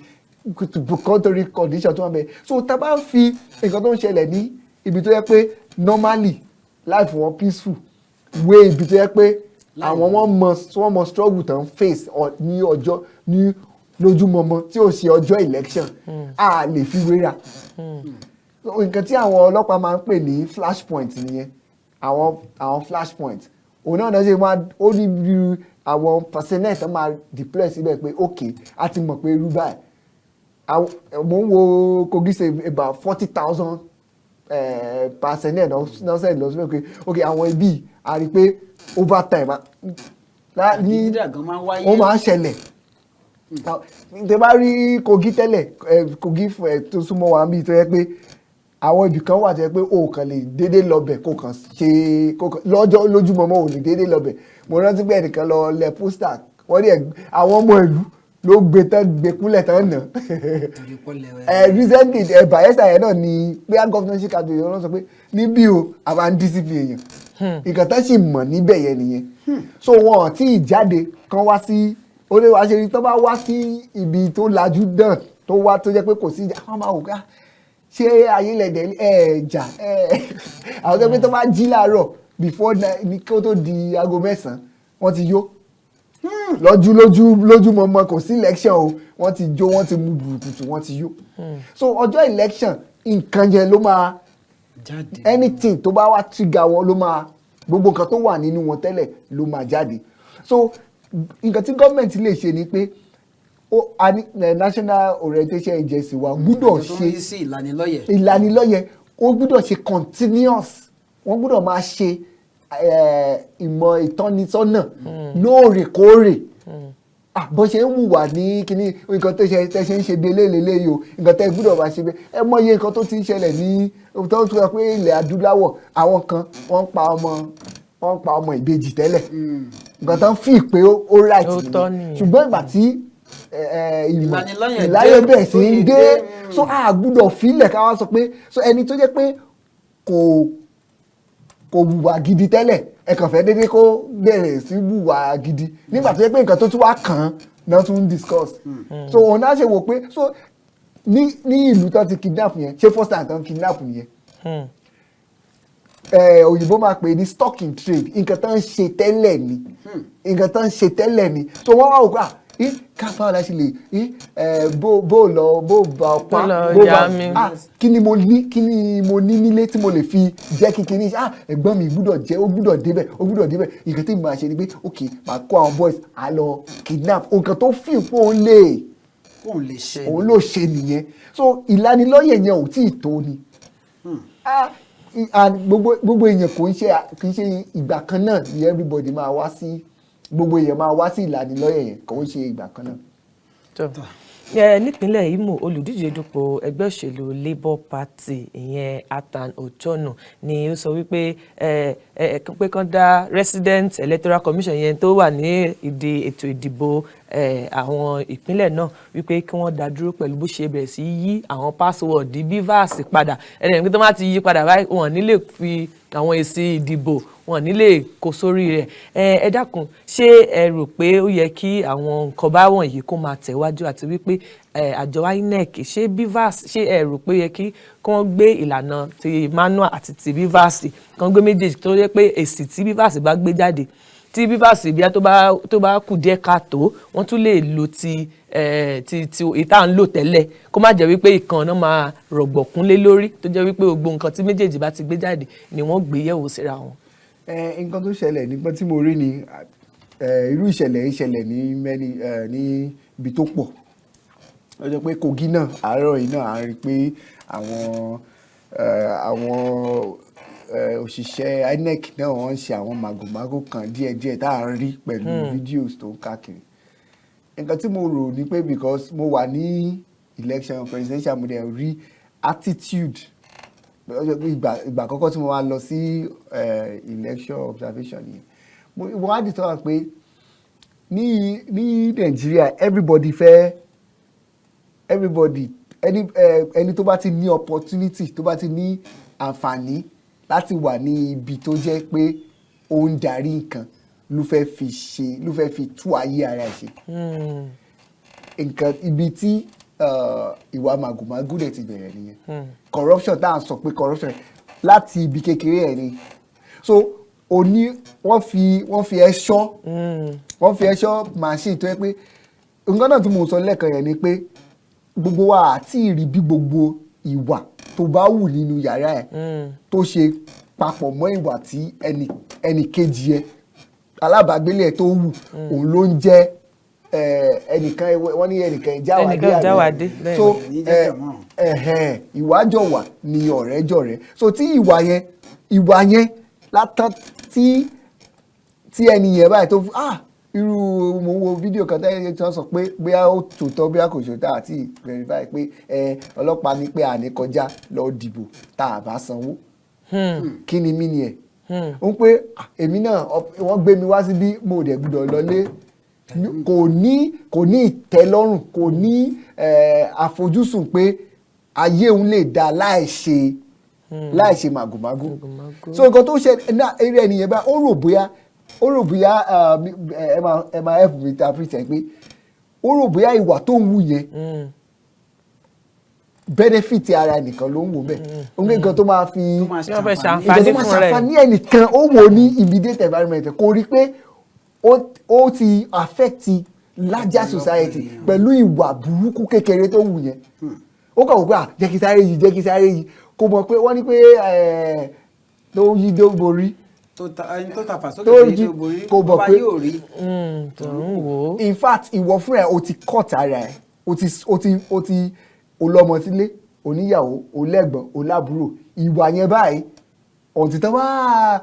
torí condition tó wà bẹ́ẹ̀ so tá a bá fi nǹkan tó ń ṣẹlẹ̀ ní ibi tó yẹ pé normally life wọn peaceful way ibi tó yẹ pé àwọn wọ́n mọ struggle tán face ní ọjọ́ ní lójúmọmọ tí ò ṣe ọjọ́ election a lè fi wéra nǹkan tí àwọn ọlọ́pàá máa ń pè ní flashpoint nìyẹn àwọn flashpoint òun náà ṣe máa ó ní bí àwọn personnel tó máa deploy síbẹ̀ pé ok a ti mọ̀ pé irú báyìí mo ń wo Kogi say about 40,000 personnel náà sẹ́yìn lọ síbẹ̀ pé ok àwọn ibi a rí i pé overtime ní ó máa ń ṣẹlẹ̀ tẹ bá rí Kogi tẹ́lẹ̀ Kogi tó súnmọ́ wa níbi tó yẹ pé àwọn ibì kan wà tó yẹ pé o kàn lè déédéé lọ́bẹ̀ kó kàn ṣe lọ́jọ́ lójúmọmọ ò lè déédéé lọ́bẹ̀ mo rántí pé ẹnìkan lọ lẹ pósítà wọ́n rí àwọn ọmọ ìlú ló gbé kúlẹ̀ tán nà recently Bayelsa yẹn náà ni pé governorship candidate yẹn ló sọ pé níbí o a máa ń discipline èèyàn nǹkan tá sì mọ̀ níbẹ̀ yẹn nìyẹn so wọn ò tí ì jáde kan wá sí ó lè wá ṣe rí tó bá wá sí ibi tó lajú dàn tó wá tó jẹ́ pé kò sí ìjà wọ́n máa wò ká ṣé ayélẹ̀dẹ̀ jà àwọn tó pé tó bá jí láàárọ̀ before ní kó tó di aago 9 wọ́n ti yó lójúmọmọ kò sí election o wọ́n ti jó wọ́n ti mú burúkutu wọ́n ti yó so ọjọ́ election nǹkan yẹn ló máa anything tó bá wá trigger wọn ló máa gbogbo nǹkan tó wà nínú wọn tẹ́lẹ̀ ló máa jáde so nǹkan tí gọ́ọ̀mẹ̀ntì lè ṣe ni pé National Orientation Agency wa gbúdọ̀ ṣe ìlanilọ́yẹ̀ ó gbúdọ̀ ṣe continuous wọ́n gbúdọ̀ máa ṣe ìmọ̀ ìtọ́nisọ́nà lóòrèkóòrè bó ṣe ń wùwà ní kíní nǹkan tó ṣe ń ṣe délé lélẹ́yìí o nǹkan tẹ́ gbúdọ̀ máa ṣe bẹ́ẹ̀ ẹ mọ̀ye nǹkan tó ti ń ṣẹlẹ̀ ní tó ń sọ pé ilẹ̀ adúláwọ̀ àwọn kan wọ́n ń pa ọmọ ìbejì tẹ́lẹ̀ nǹkan tó ń fi pé ó right nìyẹn ṣùgbọ́n ìgbà tí ìláyé bẹ́ẹ̀ sí ń dé so a gbúdọ̀ fílẹ̀ ká wá sọ pé so ẹni tó jẹ́ pé kò wùwà gidi tẹ́lẹ̀ ẹ kàn fẹ́ dédé kó bẹ̀rẹ̀ sí wùwà gidi nígbà tó jẹ́ pé nǹkan tó tún wá kàn án náà tún ń discuss so òun náà ṣe wò pé so ní ìlú tán ti kidnap yẹn ṣé first time tán kidnap yẹn òyìnbó máa pè ní stock in trade nǹkan tán ń ṣe tẹ́lẹ̀ ni nǹkan tán ń ṣe tẹ́lẹ̀ ni so wọ́n wá wò pé káfá ọ̀la ṣe lè bó bá kí ni mo ní nílé tí mo lè fi jẹ́ kíkiní ẹ̀gbọ́n mi ó gbúdọ̀ débẹ̀ nǹkan tí mo máa ṣe ni pé ok máa kó àwọn boys á lọ kidnap nǹkan tó fi pé òun ló ṣe nìyẹn so ìlanilọ́yẹ̀ yẹn ò tí ì tó ni gbogbo èèyàn kì í ṣe ìgbà kan náà ni everybody máa wá sí gbogbo èèyàn máa wá sí ìlanilọ́yẹ̀ yẹn kò ń ṣe ìgbà kan náà. nípínlẹ̀ Imo olùdíje dupò ẹgbẹ́ òṣèlú Labour Party ìyẹn Atan Ochonu ni ó sọ wípé pé kán dá Resident Electoral Commission yẹn tó wà ní ìdí ètò ìdìbò àwọn ìpínlẹ̀ náà wípé kí wọ́n dá dúró pẹ̀lú bó ṣe bẹ̀rẹ̀ sí yí àwọn password BVAS padà ẹni tó má ti yí padà báyìí wọn ní lè fi àwọn èsì ìdìbò wọn ní lè kó sórí rẹ̀ ẹ dákun ṣé ẹ rò pé ó yẹ kí àwọn nǹkan bá wọ̀nyí kó máa tẹ̀wájú àti wípé àjọ INEC ṣé BVAS ṣé ẹ rò pé ó yẹ kí wọ́n gbé ìlànà ti manual àti ti BVAS kan gbé méjèèjì tó yẹ pé èsì tí BVAS bá gbé jáde tí BVAS bíi tó bá kù díẹ̀ káàtó wọ́n tún lè lo ti ìta ń lò tẹ́lẹ̀ kó má jẹ́ wípé ìkan náà máa rọ̀gbọ̀kún lé lórí tó jẹ́ wípé gbogbo nǹkan tí méjèèjì bá ti gbé jáde ni wọ́n gbé yẹ̀wò síra wọn. nǹkan tó ṣẹlẹ̀ nígbà tí mo rí ni irú ìṣẹ̀lẹ̀ ní ibi tó pọ̀ ó jẹ́ pé Kogi náà àárọ̀ yìí náà à ń rí pé àwọn òṣìṣẹ́ INEC náà wọ́n ń ṣe àwọn màgòmágó kan díẹ̀díẹ̀ tá à ń rí pẹ̀lú fídíòs tó ń káàkiri nǹkan tí mo rò ní pé because mo wà ní election presidential mo dẹ̀ rí attitude ìgbà àkọ́kọ́ tí mo wá lọ sí election observation yìí mo wá dìtọ́ pé ní Nàìjíríà everybody ẹni tó bá ti ní opportunity tó bá ti ní àǹfààní láti wà ní ibi tó jẹ́ pé ó ń darí nǹkan ló fẹ́ fi tú ayé ara ẹ̀ ṣe. Nǹkan ibi tí ìwà màgòmágó dẹ̀ ti bẹ̀rẹ̀ nìyẹn. Corruption tá à ń sọ pé corruption láti ibi kékeré ẹ̀ ni. So wọ́n fi ẹ̀ṣọ́ machine tó yẹ pé nǹkan náà tí mo sọ lẹ́ẹ̀kan yẹn ni pé gbogbo wa àti ìrì bí gbogbo ìwà tó bá wù nínú yàrá ẹ̀ tó ṣe papọ̀ mọ́ ìwà tí ẹnì kejì ẹ̀ alábàágbélé ẹ̀ tó wù òun ló ń jẹ́ ẹnìkan wọ́n ní ẹnìkan ìjáwádé so ìwájọwà ni ọ̀rẹ́jọ̀rẹ́ so tí ìwà yẹn látàn tí ẹni yẹn báyìí tó irú mo wo fídíò kan tẹ́lẹ̀ tí wọ́n sọ pé bóyá ó tòótọ́ bóyá kò ṣòótọ́ àti verify pé ọlọ́pàá ní pé àní kọjá lọ dìbò tá a bá sanwó kí ni mí ni ẹ̀ ó ń pé èmi náà wọ́n gbé mi wá síbí mo dẹ̀ gbọ́dọ̀ lọlé kò ní ìtẹ́lọ́rùn kò ní àfojúsùn pé ayé òun lè dá láì ṣe màgòmágó so nǹkan tó ṣe eré ẹnìyẹn bá ó rò bóyá ẹ máa help me interpret ẹ pé ó rò bóyá ìwà tó ń wù yẹn benefit ara nìkan ló ń wò bẹ́ẹ̀ òun nǹkan tó máa fi ṣàǹfààní ẹnìkan ó wò ní immediate environment kò rí pé ó ti affect larger society pẹ̀lú ìwà burúkú kékeré tó wù yẹn ó kàn wò pé jẹ́ kí sáré yìí kò mọ̀ pé wọ́n ní pé tó yí dó borí tó tàfà sókè tó borí kò bọ̀ pé yóò rí. In fact ìwọ fúnra ẹ̀ o ti cut ara ẹ̀ o ti olọ́mọ sílé oníyàwó olẹ́gbọ̀n olábúrò ìwà yẹn báyìí ọ̀títọ́ bá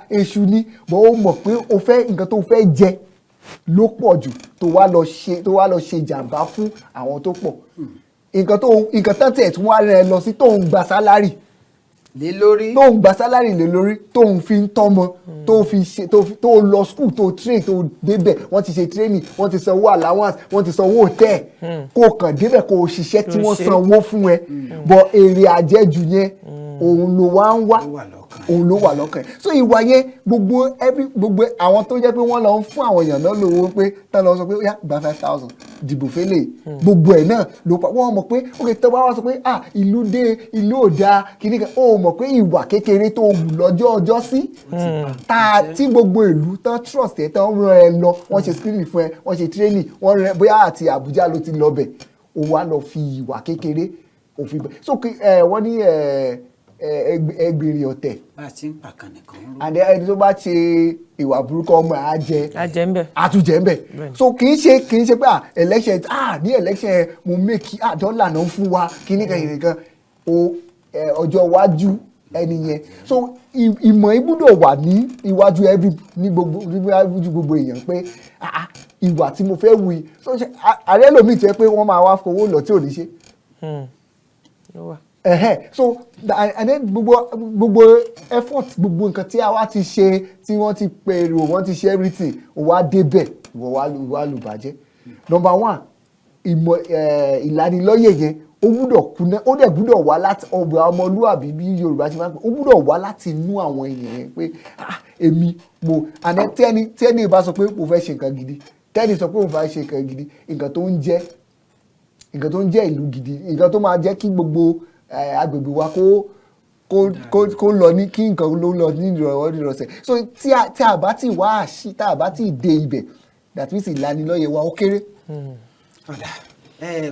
èṣù ni bọ́ ó mọ̀ pé o fẹ́ nǹkan tó fẹ́ jẹ ló pọ̀ jù tó wá lọ ṣe jàǹbá fún àwọn tó pọ̀ nǹkan tán tẹ̀ tí wọ́n á rẹ̀ lọ sí tó ń gba sálárì lé lórí tó ń gba sálárì lé lórí tó ń fi ń tọ́mọ tó lọ school tó train tó débẹ̀ wọ́n ti ṣe training wọ́n ti sanwó allowance wọ́n ti sanwó hotel kó kàn débẹ̀ kó o ṣiṣẹ́ tí wọ́n sanwó fún ẹ bọ̀ èrè àjẹjù yẹn òun ló wá ń wá òun ló wà lọ́kàn ẹ̀ so ìwà yẹn gbogbo àwọn tó jẹ́ pé wọ́n lọ ń fún àwọn èèyàn náà lówó pé tán lọ sọ pé yá gba 5,000 dìbò fẹ́lẹ̀ gbogbo ẹ̀ náà ló pa wọ́n mọ̀ pé ok tó bá wá sọ pé ìlú ò dáa kìíní kan ó mọ̀ pé ìwà kékeré tó wù lọ́jọ́ ọjọ́ sí tí gbogbo ìlú tán trust ẹ̀ tán rán ẹ lọ wọ́n ṣe screening fún ẹ wọ́n ṣe training wọ́n rẹ bóyá àti Àbújá ló ti lọ bẹ̀ ó wá lọ fi ìwà kékeré òfin bẹ̀ so wọ́n ní ẹgbìnrin ọ̀tẹ̀. bá a ti ń pàkàn nìkan rú. àdé ẹni tó bá ṣe ìwà burúkú ọmọ àjẹ ń bẹ. so kì í ṣe pé election ní election mo make dọ́là náà fún wa kíní kan ìrìnkan ọjọ́ iwájú ẹni yẹn so ìmọ̀ ìgbúdọ̀ wà ní iwájú ní gbogbo èèyàn pé ìwà tí mo fẹ́ wù yìí so ààrẹ lómi tẹ́ pé wọ́n máa wá fowó lọ tí ò ní ṣe. So and then gbogbo effort gbogbo nǹkan tí a wá ti ṣe tí wọ́n ti pèrò wọ́n ti ṣe everything wá débẹ̀ ìwọ wá lùbàjẹ́. Number one ìlanilọ́yẹ̀ yẹn ó gbúdọ̀ kúnná ó dẹ̀ gbúdọ̀ wá láti ọgbà ọmọlúwàbí bí Yorùbá ti máa ń pè ó gbúdọ̀ wá láti inú àwọn èèyàn yẹn pé èmi mo àná tí ẹni bá sọ pé mo fẹ́ ṣe nǹkan gidi tẹ́ni sọ pé mo fẹ́ ṣe nǹkan gidi nǹkan tó ń jẹ́ ìlú gidi nǹkan tó máa jẹ́ kí gbogbo agbègbè wa kó lọ ní kí nǹkan ló lọ ní ìrọ̀sẹ̀ so tí a bá ti wá àṣì tá a bá ti dé ibẹ̀ that means ìlanilọ́yẹ̀ wa ó kéré.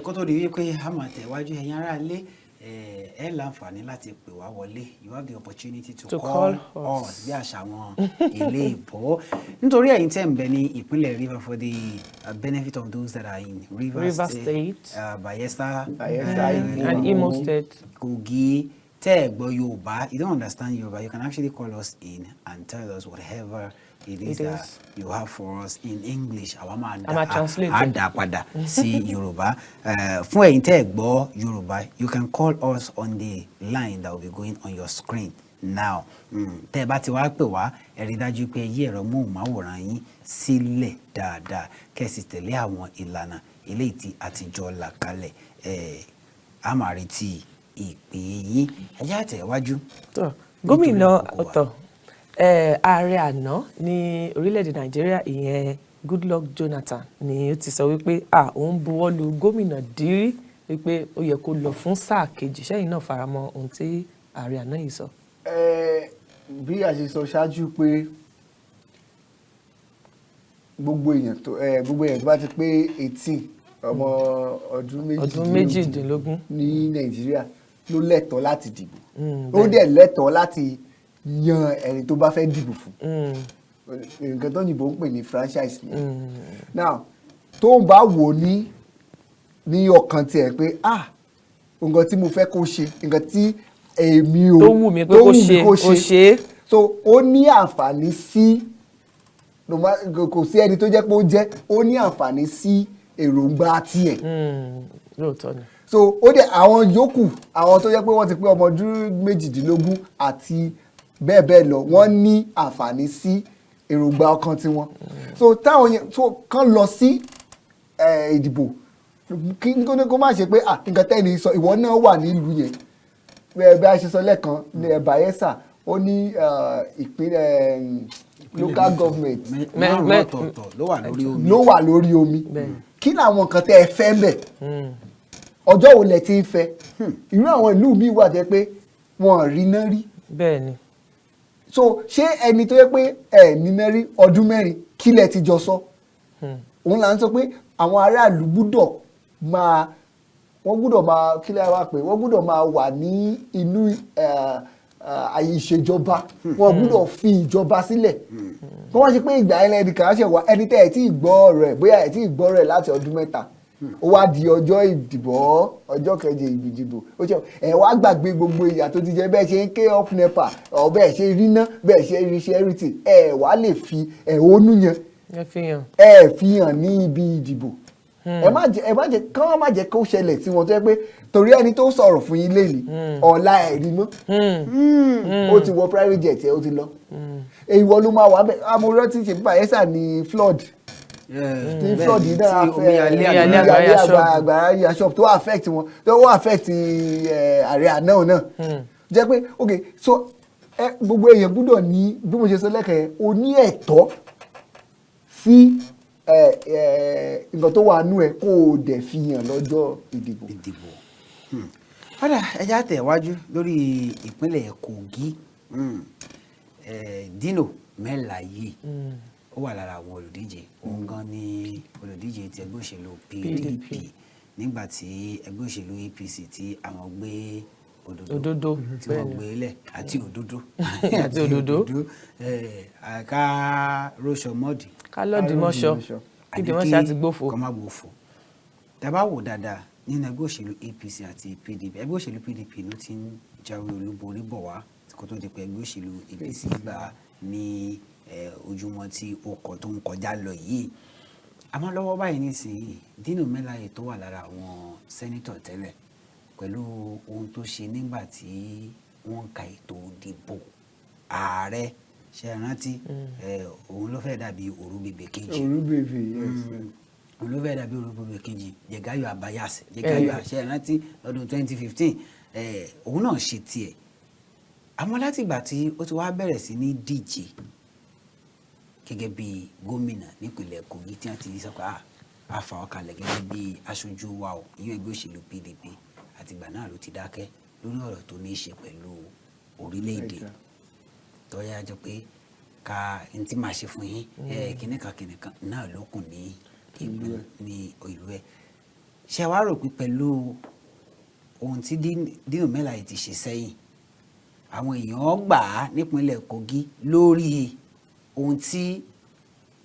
kó tó di wípé a máa tẹ̀wájú ẹ̀yin ará ilé ẹ láǹfààní láti pè wá wọlé you have the opportunity to call us bí àṣà wọn ilé ìbò nítorí ẹ̀yin tẹ́ ń bẹ ní ìpínlẹ̀ River for the benefit of those that are in River State, Bayelsa and Imo State, Kogi tẹ́ ẹ gbọ́ Yorùbá you don't understand Yorùbá you can actually call us in and tell us whatever it is that you have for us in English àwa máa dá padà sí Yorùbá fún ẹ̀yin tẹ́ ẹ gbọ́ Yorùbá you can call us on the line that will be going on your screen now. Tẹ́ ẹ bá ti wá pè wá ẹ rí dájú pé yí ẹ̀rọ móhùnmáwòrán yín sílẹ̀ dáadáa kẹ́ sì tẹ̀lé àwọn ìlànà eléyìí tí a ti jọ là kalẹ̀. A máa retí ìpè yín. Ẹ jẹ́ àtẹ̀wájú. Gómìnà ọ̀tọ̀ ààrẹ àná ní orílẹ̀-èdè Nàìjíríà ìyẹn Goodluck Jonathan ni ó ti sọ wípé òun buwọ́ lu gómìnà Dírí wípé ó yẹ kó lọ fún sáà kejì. Ṣẹ́yìn náà faramọ́ ohun tí ààrẹ àná yìí sọ. Bí a ṣe sọ ṣáájú pé gbogbo èèyàn tó bá ti pé 18 ọmọ ọdún méjìdínlógún ní Nàìjíríà ló lẹ́tọ̀ọ́ láti dìbò. Ó dẹ̀ lẹ́tọ̀ọ́ láti yan ẹni tó bá fẹ́ dìbò fún. Nǹkan tó yìnbó ń pè ní franchise ni. Now tó ń bá wò ní ọkàn tiẹ̀ pé nǹkan tí mo fẹ́ kó ṣe nǹkan tí èmi ò tó wù mí pé kó ṣe so ó ní àǹfààní sí kò sí ẹni tó jẹ́ pé ó ní àǹfààní sí èròǹgbà tiẹ̀. Lóòótọ́ ni. So ó dẹ̀ àwọn yòókù àwọn tó jẹ́ pé wọ́n ti pé ọmọ ọdún méjìdínlógún àti bẹ́ẹ̀ bẹ́ẹ̀ lọ wọ́n ní àǹfààní sí èròǹgbà ọkàn tiwọn. So táwọn yẹn kàn lọ sí ìdìbò kó má ṣe pé nǹkan tẹ́ni sọ ìwọ náà wà nílùú yẹn. Bí a ṣe sọ lẹ́ẹ̀kan ní Bayelsa ó ní ìpínlẹ̀ local government márùn-ún ọ̀tọ̀ọ̀tọ̀ ló wà lórí omi. Kí làwọn nǹkan tẹ́ ẹ fẹ́ mbẹ̀? Ọjọ́ wo lẹ ti ń fẹ́? Irú àwọn ìlú mi wà jẹ́ pé wọ́n rí iná rí. Bẹ́ẹ̀ni. So ṣé ẹni tó yẹ pé ẹ níná rí ọdún mẹ́rin kí lẹ ti jọ sọ? Òun là ń sọ pé àwọn aráàlú gbúdọ̀ máa kí lẹ wá pé wọ́n gbúdọ̀ máa wà ní inú àyè ìṣèjọba. Wọ́n gbúdọ̀ fi ìjọba sílẹ̀. Kí wọ́n ṣe pé ìgbà ẹni kan ṣe wà ẹni tẹ́ ẹ̀ tí ì gbọ́ rẹ̀ bóyá ẹ̀ tí ì gbọ́ rẹ̀ láti ọdún mẹ́ta. Ó wá di ọjọ́ ìdìbò ọjọ́ keje ìdìbò ó ṣe ẹ wá gbàgbé gbogbo ìyà tó ti jẹ bẹ́ẹ̀ ṣe ń ké up nepa bẹ́ẹ̀ ṣe rí ná bẹ́ẹ̀ ṣe rí charity ẹ wá lè fi ẹ̀hónú yẹn fi hàn ní ibi ìdìbò. Ẹ má jẹ́ kán má jẹ́ kó ṣẹlẹ̀ tí wọ́n tó yẹ pé torí ẹni tó sọ̀rọ̀ fún yín lẹ́yìn ọ̀la ẹ̀rí mọ́ ó ti wọ private jet ẹ ó ti lọ. Ìwọ ló máa wà bẹ́ẹ̀ amúrọ́ tí ṣe Bayelsa ní flood. Tí flood yìí náà àgbàrá yà shop tó affect wọn tó affect ààrẹ àná náà. Jẹ́ pé ok so gbogbo èèyàn gbúdọ̀ ní bí mo ṣe sọ lẹ́kẹ̀ẹ́ o ní ẹ̀tọ́ sí nǹkan tó wà nú ẹ kó o dẹ̀ fi hàn lọ́jọ́ ìdìbò. Padà ẹja tẹ̀wájú lórí ìpínlẹ̀ Kogi. Dino Melaye ó wà lára àwọn olùdíje òun gan ni olùdíje ti ẹgbẹ́ òṣèlú PDP nígbà tí ẹgbẹ́ òṣèlú APC tí àwọn gbé òdodo tí wọ́n gbé lẹ̀ àti òdodo ká róṣọ mọ́ọ̀dì ká lọ́ọ̀dì mọ́ṣọ́ kíbi wọ́n ṣe àti gbófo. kọ́ má gbófo. Tàbá wò dáadáa nínú ẹgbẹ́ òṣèlú APC àti PDP ẹgbẹ́ òṣèlú PDP ló ti ń jáwé olúborí bọ̀ wá kó tó di pé ẹgbẹ́ òṣèlú APC gbà ní ojúmọ́ tí ó kọ tó ń kọjá lọ yìí. Àmọ́ lọ́wọ́ báyìí nísìnyí Dino Melaye tó wà lára àwọn sẹ́nítọ̀ tẹ́lẹ̀ pẹ̀lú ohun tó ṣe nígbà tí wọ́n ka ètò ìdìbò ààrẹ ṣe rántí òun ló fẹ́ dàbí òrùbèbè kejì. Òun ló fẹ́ dàbí òrùbèbè kejì Jẹ̀gáyọ̀ Àbáyàsì Jẹ̀gáyọ̀ ṣe rántí lọ́dún 2015 òun náà ṣe tiẹ̀. Àmọ́ láti ìgbà tí ó ti wá bẹ̀rẹ̀ sí ní díje gẹ́gẹ́ bí gómìnà nípìnlẹ̀ Kogi tí wọ́n ti sọ pé a fà ọ́ kalẹ̀ gẹ́gẹ́ bí aṣojú wa ò ìyẹn ẹgbẹ́ òṣèlú PDP àtìgbà náà ló ti dákẹ́ lórí ọ̀rọ̀ tó ní í ṣe pẹ̀lú orílẹ̀-èdè tọ́yà jọ pé ká n tí máa ṣe fún yín kìnìkan náà ló kù ní ìlú ẹ̀. Ṣé wàá rò pé pẹ̀lú ohun tí Dino Melaye ti ṣe sẹ́yìn àwọn èèyàn gbà á nípínlẹ̀ Kogi lórí ohun tí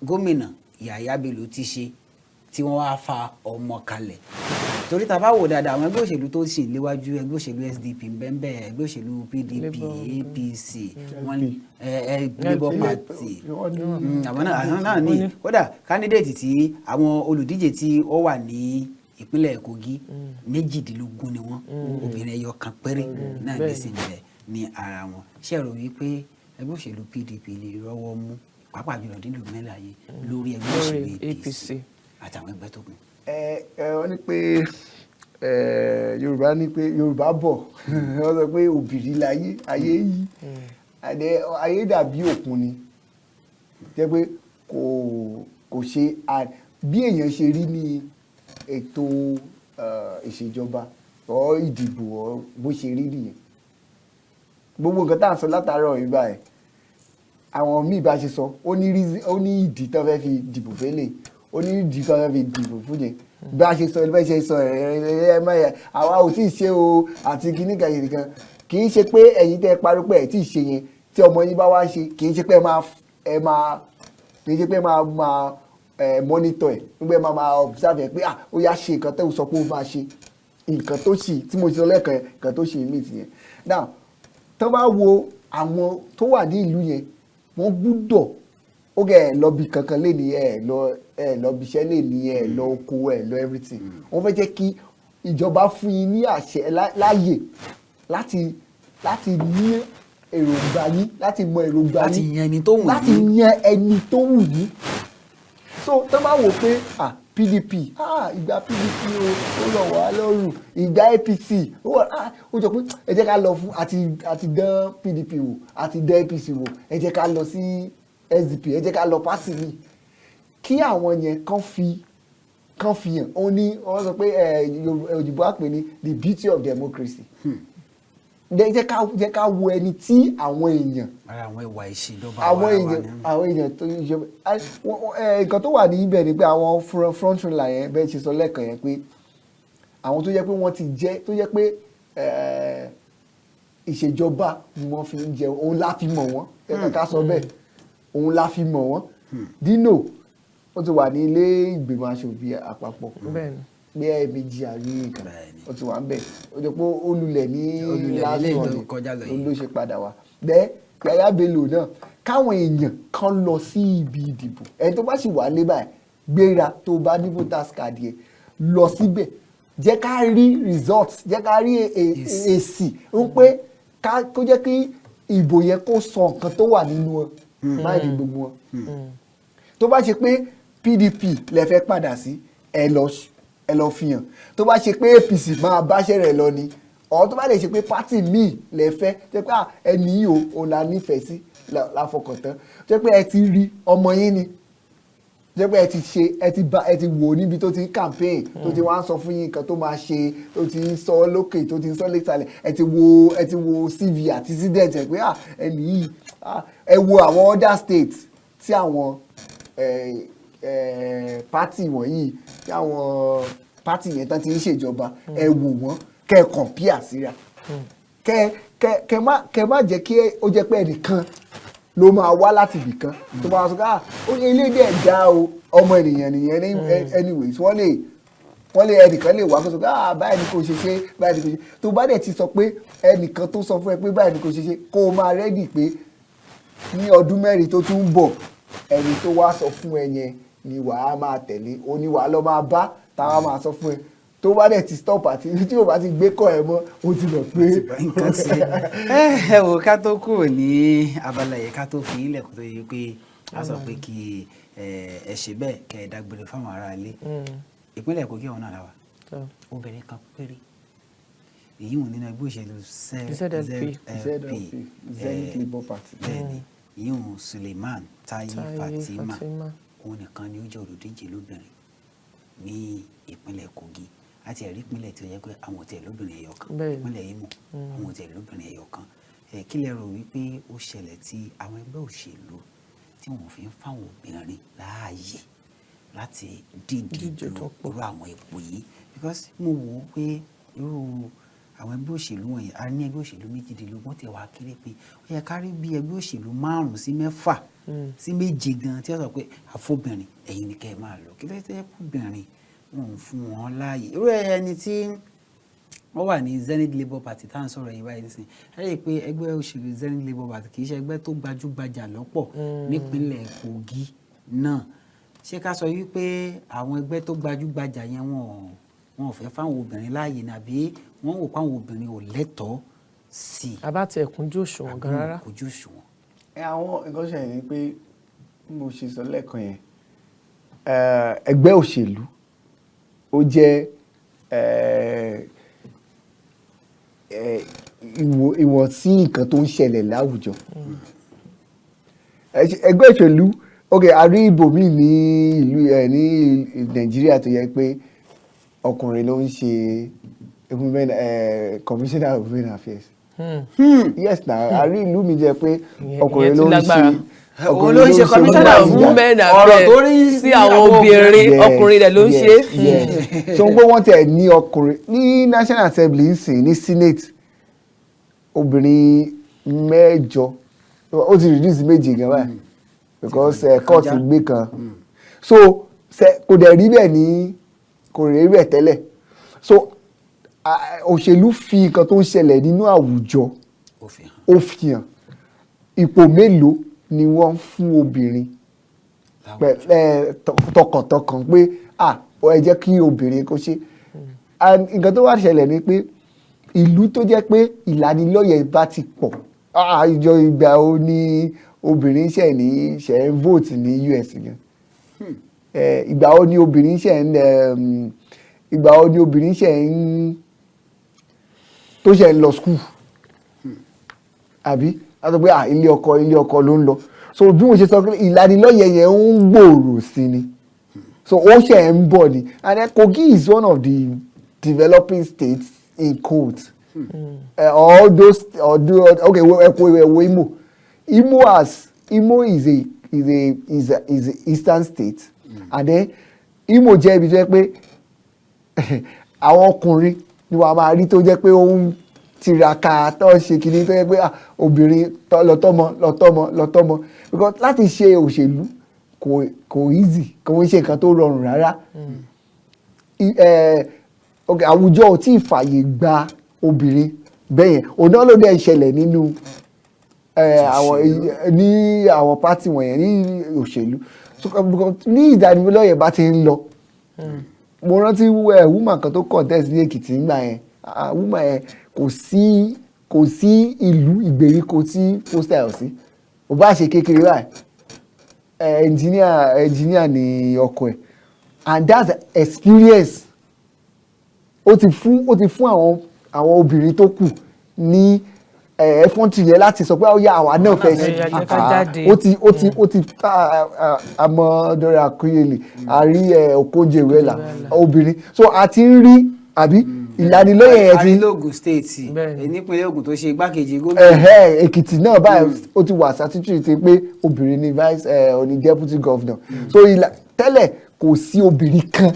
gómìnà Yahaya Bello ti ṣe tí wọ́n wá fa ọmọ kalẹ̀? Torí tá bá wò dáadáa àwọn ẹgbẹ́ òṣèlú tó sì léwájú ẹgbẹ́ òṣèlú SDP bẹ́ẹ̀ ẹgbẹ́ òṣèlú PDP APC Labour Party àwọn náà ní kódà candidate tí àwọn olùdíje tí ó wà ní ìpínlẹ̀ Kogi 18 ni wọ́n obìnrin ẹyọ kan péré náà ní sí níbẹ̀ ní ara wọn. Ṣé ẹ rò wípé ẹgbẹ́ òṣèlú PDP lè rọ́wọ́ mú pàápàá jùlọ nílùú mẹ́láyé lórí ẹgbẹ́ òṣèlú APC àtàwọn ẹgbẹ́ tó kù? Wọ́n ní pé Yorùbá ní pé Yorùbá bọ̀ wọ́n sọ pé òbìrí láyé ayé yìí ayé dàbí òkun ni jẹ́ pé kò ṣe bí èèyàn ṣe rí ní ètò ìṣèjọba ọ ìdìbò ọ bó ṣe rí nìyẹn. Gbogbo nǹkan tá à ń sọ látàárọ̀ yìí báyìí àwọn míì bá ṣe sọ ó ní ìdí tán fẹ́ fi dìbò fẹ́lẹ̀ ó ní ìdí tán fẹ́ fi dìbò fún yẹn bá ṣe sọ bá ṣe sọ àwa ò tí ì ṣe o àti kíní kan kì í ṣe pé ẹ̀yin tẹ́ parí pé ẹ̀ tí ì ṣe yẹn tí ọmọ yín bá wá ṣe kì í ṣe pé ẹ máa monitor ẹ̀ nígbà ẹ máa observe ẹ̀ pé ó yá ṣe nǹkan tó sọ pé ó máa ṣe nǹkan tó ṣì tí mo ṣe lẹ́ẹ̀kan nǹkan tó ṣe mí tìyẹn. Now tó bá wo àwọn tó wà ní ìlú yẹn wọ́n gbúdọ̀ ó gẹ̀ ẹ̀ lọ bí kankan lé ní ẹ̀ lọ bí iṣẹ́ lé ní ẹ̀ lọ oko ẹ̀ lọ everything. Wọ́n fẹ́ jẹ́ kí ìjọba fún yín ní àṣẹ láàyè láti ní èròǹgbà yín láti mọ èròǹgbà yín láti yan ẹni tó wù yín láti yan ẹni tó wù yín. So tó bá wò pé PDP ìgbà PDP ó lọ wà lọ́rùn ìgbà APC ó jọ pé ẹ jẹ́ ká lọ fún àti dán PDP wò àti dán APC wò ẹ jẹ́ ká lọ sí SDP ẹ jẹ́ ká lọ pásì mi kí àwọn yẹn kàn fi hàn ó ní wọ́n sọ pé òyìnbó á pè ní the beauty of democracy. Jẹ́ ká wo ẹni tí àwọn èèyàn àwọn ìwà ìṣèjọba àwọn èèyàn tó ń ṣe nǹkan tó wà ní ibẹ̀ ni pé àwọn front runner yẹn bẹ́ẹ̀ ṣe sọ lẹ́ẹ̀kan yẹn pé àwọn tó jẹ́ pé wọ́n ti jẹ́ tó jẹ́ pé ìṣèjọba ni wọ́n fi ń jẹ òun la fi mọ̀ wọ́n ká sọ bẹ́ẹ̀ òun la fi mọ̀ wọ́n. Dino ó ti wà ní ilé ìgbìmọ̀ aṣòfin àpapọ̀ bí ẹ̀ẹ̀mejì àrí nǹkan ó ti wà ń bẹ̀ ó jẹ́ pé ó lulẹ̀ ní lásán ló ṣe padà wá. Bẹ́ẹ̀ Yàyà Bello náà káwọn èèyàn kan lọ sí ibi ìdìbò ẹni tó bá sì wà lé báyìí gbéra tó bá ní voters card yẹn lọ síbẹ̀ jẹ́ ká rí result jẹ́ ká rí èsì ń pé kó jẹ́ kí ìbò yẹn kó sọ nǹkan tó wà nínú wọn máìlì gbogbo wọn. Tó bá ṣe pé PDP lẹ fẹ́ padà sí ẹ lọ fi hàn tó bá ṣe pé APC máa báṣẹ́ rẹ̀ lọ ni ọ̀ tó bá lè ṣe pé pátì míì lẹ fẹ́ jẹ́ pé ẹni yìí òun la nífẹ̀ẹ́ sí láfọkàntán jẹ́ pé ẹ ti rí ọmọ yín ni jẹ́ pé ẹ ti wò níbi tó ti ń campaign tó ti wá ń sọ fún yín nǹkan tó máa ṣe tó ti ń sọ lókè tó ti ń sọ lẹ́sàlẹ̀ ẹ ti wo CV àti accident ẹ pé ẹni yìí ẹ wo àwọn other states tí àwọn pátì wọ̀nyí tí àwọn pátì yẹn tán ti ń ṣèjọba ẹ wò wọ́n kẹ́ ẹ compare síra kẹ́ má jẹ́ kí ó jẹ́ pé ẹnìkan ló máa wá láti ibì kan tó máa sọ ó yẹ ilé dẹ̀ dá o ọmọ ènìyàn nìyẹn anyways wọ́n lè ẹnìkan lè wá kó sọ báyìí ni kò ṣe ṣe báyìí ni kò ṣe tó bá dẹ̀ ti sọ pé ẹnìkan tó sọ fún ẹ pé báyìí ni kò ṣe ṣe kó o máa rẹ́dì pé ní ọdún mẹ́rin tó tún bọ̀ ẹni tó wá sọ fún ẹ yẹn ni wàá máa tẹ̀lé o ní wàá lọ máa bá táwa máa sọ fún ẹ tó bá dẹ̀ ti stop àti tí o bá ti gbé kọ́ ẹ mọ́ o ti mọ̀ pé. ẹ wò ká tó kúrò ní abala yẹn ká tó fi ilẹ̀ kó tó yẹ pé a sọ pé kí ẹ ṣe bẹ́ẹ̀ kẹ́ ẹ dágbére fáwọn ará ilé ìpínlẹ̀ Kogi ọ̀hún náà la wà obìnrin kan péré èyí wọn nínú ẹgbẹ́ òṣèlú ZLP Zenith Labour Party bẹ́ẹ̀ni èyí wọn Suleiman Taye Fatima òun nìkan ni ó jẹ́ olùdíje lóbìnrin ní ìpínlẹ̀ Kogi àti ẹ̀rí ìpínlẹ̀ tí ó yẹ pé àwọn òtẹ̀ lóbìnrin ẹ̀yọ̀ kan ìpínlẹ̀ Imo àwọn òtẹ̀ lóbìnrin ẹ̀yọ̀ kan kí lẹ rò wípé ó ṣẹlẹ̀ tí àwọn ẹgbẹ́ òṣèlú tí wọ́n fi ń fáwọn obìnrin láàyè láti díje irú àwọn ipò yìí because mo wò ó pé irú àwọn ẹgbẹ́ òṣèlú wọ̀nyí a ní ẹgbẹ́ òṣèlú méjìdínlógún tẹ̀ wá kéré pé ó yẹ ká rí bí ẹgbẹ́ òṣèlú 5 sí 6 sí 7 gan tí wọ́n sọ pé àfọbìnrin ẹ̀yin ni kẹ́ ẹ máa lọ kí ló tẹ́ kúbìnrin wọn ò fún wọn láàyè irú ẹni tí wọ́n wà ní Zenith Labour Party tá à ń sọ̀rọ̀ yìí báyìí nísìnyí ẹ rí i pé ẹgbẹ́ òṣèlú Zenith Labour Party kì í ṣe ẹgbẹ́ tó gbajúgbajà lọ́pọ̀ nípínlẹ̀ Kogi náà ṣé ká sọ wípé àwọn ẹgbẹ́ tó gbajúgbajà yẹn wọn ò fẹ́ fáwọn obìnrin láàyè nàbí wọ́n wò pé àwọn obìnrin ò lẹ́tọ̀ọ́ sí i. abátẹ̀ kúnjú òṣùwọ̀n gan rárá. kúnjú òṣùwọ̀n. àwọn nǹkan ṣẹlẹ̀ ni pé mo ṣe sọ lẹ́ẹ̀kan yẹn ẹgbẹ́ òṣèlú ó jẹ́ ìwọ̀n sí nǹkan tó ń ṣẹlẹ̀ láwùjọ. ẹgbẹ́ òṣèlú a rí ibòmíì ní ìlú ní Nàìjíríà tó yẹ pé ọkùnrin ló ń ṣe commissioner of women affairs. Yes na a rí ìlú mi jẹ́ pé ọkùnrin ló ń ṣe ló ń ṣe commissioner of women affairs ọ̀rọ̀ tó rí sí àwọn obìnrin ọkùnrin rẹ̀ ló ń ṣe. so ń gbé wọ́n tẹ̀ ní ọkùnrin ní National Assembly ń sìn ní Senate obìnrin 8 ó ti reduce 2 gan báyìí because court gbé kan so kò dẹ̀ rí bẹ́ẹ̀ ní kò rí bẹ́ẹ̀ tẹ́lẹ̀ so òṣèlú fi nǹkan tó ń ṣẹlẹ̀ nínú àwùjọ ó fi hàn ipò mélòó ni wọ́n fún obìnrin tọkàntọkàn pé ẹ jẹ́ kí obìnrin kó ṣe nǹkan tó wá ṣẹlẹ̀ ni pé ìlú tó jẹ́ pé ìlanilọ́yẹ̀ bá ti pọ̀ ìjọ ìgbà ó ní obìnrin ṣe ń vote ní US gan ìgbà ó ní obìnrin ṣe ń tó ṣe ń lọ school àbí a sọ pé ilé ọkọ ló ń lọ so bí mo ṣe sọ pé ìlanilọ́yẹ̀ yẹn ń gbòòrò sí ni so ó ṣe ń bọ̀ ni and then Kogi is one of the developing states in quotes all those Imo is a eastern state and then Imo jẹ́ ibi tó jẹ́ pé àwọn ọkùnrin ni wàá máa rí tó jẹ́ pé ó ń tiraka tó ń ṣe kìíní tó jẹ́ pé obìnrin lọ́tọ́mọ because láti ṣe òṣèlú kò easy kò ń ṣe nǹkan tó rọrùn rárá àwùjọ ò tí ì fààyè gba obìnrin bẹ́yẹn òun náà ló dẹ̀ ń ṣẹlẹ̀ nínú àwọn pátì wọ̀nyẹn ní òṣèlú ní ìdánilọ́yẹ̀ bá ti ń lọ mo rántí woman kan tó contest ní Èkìtì nígbà yẹn woman yẹn kò sí ìlú ìgbèríko tí pósítà ẹ̀ sí ò bá ṣe kékeré báyìí engineer ni ọkọ ẹ̀ and that's experience ó ti fún àwọn obìnrin tó kù ní ẹfọ́ntì yẹn láti sọ pé ó yá àwa náà fẹ́ ṣe ó ti amọ̀dọ́rẹ̀ Akínyẹlé àrí Okonjo-Iweala obìnrin so a ti ń rí àbí ìlanilọ́yẹ̀ yẹn ti Ogun state nípínlẹ̀ Ògùn tó ṣe igbákejì gómìnà Èkìtì náà báyìí ó ti wà sátútù ti pé obìnrin ni vice oní deputy governor so tẹ́lẹ̀ kò sí obìnrin kan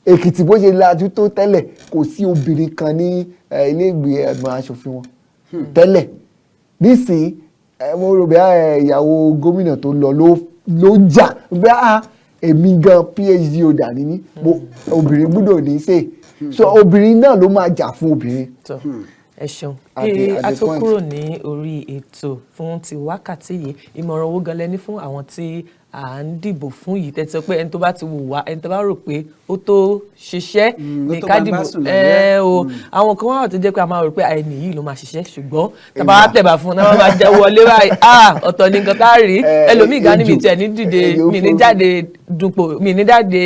Èkìtì bó ṣe lajú tó tẹ́lẹ̀ kò sí obìnrin kan ní ilé ìgbìmọ̀ aṣòfin wọn tẹ́lẹ̀ nísìnyí mo rò bí ìyàwó gómìnà tó lọ ló jà bí èmi gan PhD ọ̀dà ní ní obìnrin gbọ́dọ̀ ní ṣe so obìnrin náà ló máa jà fún obìnrin. ẹ ṣeun kí a tó kúrò ní orí ètò fún ti wákàtí yìí ìmọ̀ràn owó gan lẹ́ni fún àwọn tí à ń dìbò fún yìí tẹ́tí sọ pé ẹni tó bá ti wù wá ẹni tó bá rò pé ó tó ṣiṣẹ́ ní ká dìbò àwọn kan wà tó jẹ́ pé a máa rò pé ẹni yìí ló máa ṣiṣẹ́ ṣùgbọ́n tàbá wá tẹ̀bà fún un náà wọ́n máa jẹ́ wọlé báyìí ọ̀tọ̀ ní nǹkan tá a rí ẹlòmíì gan níbi tí ẹni dìde mi ní jáde dupò mi ní jáde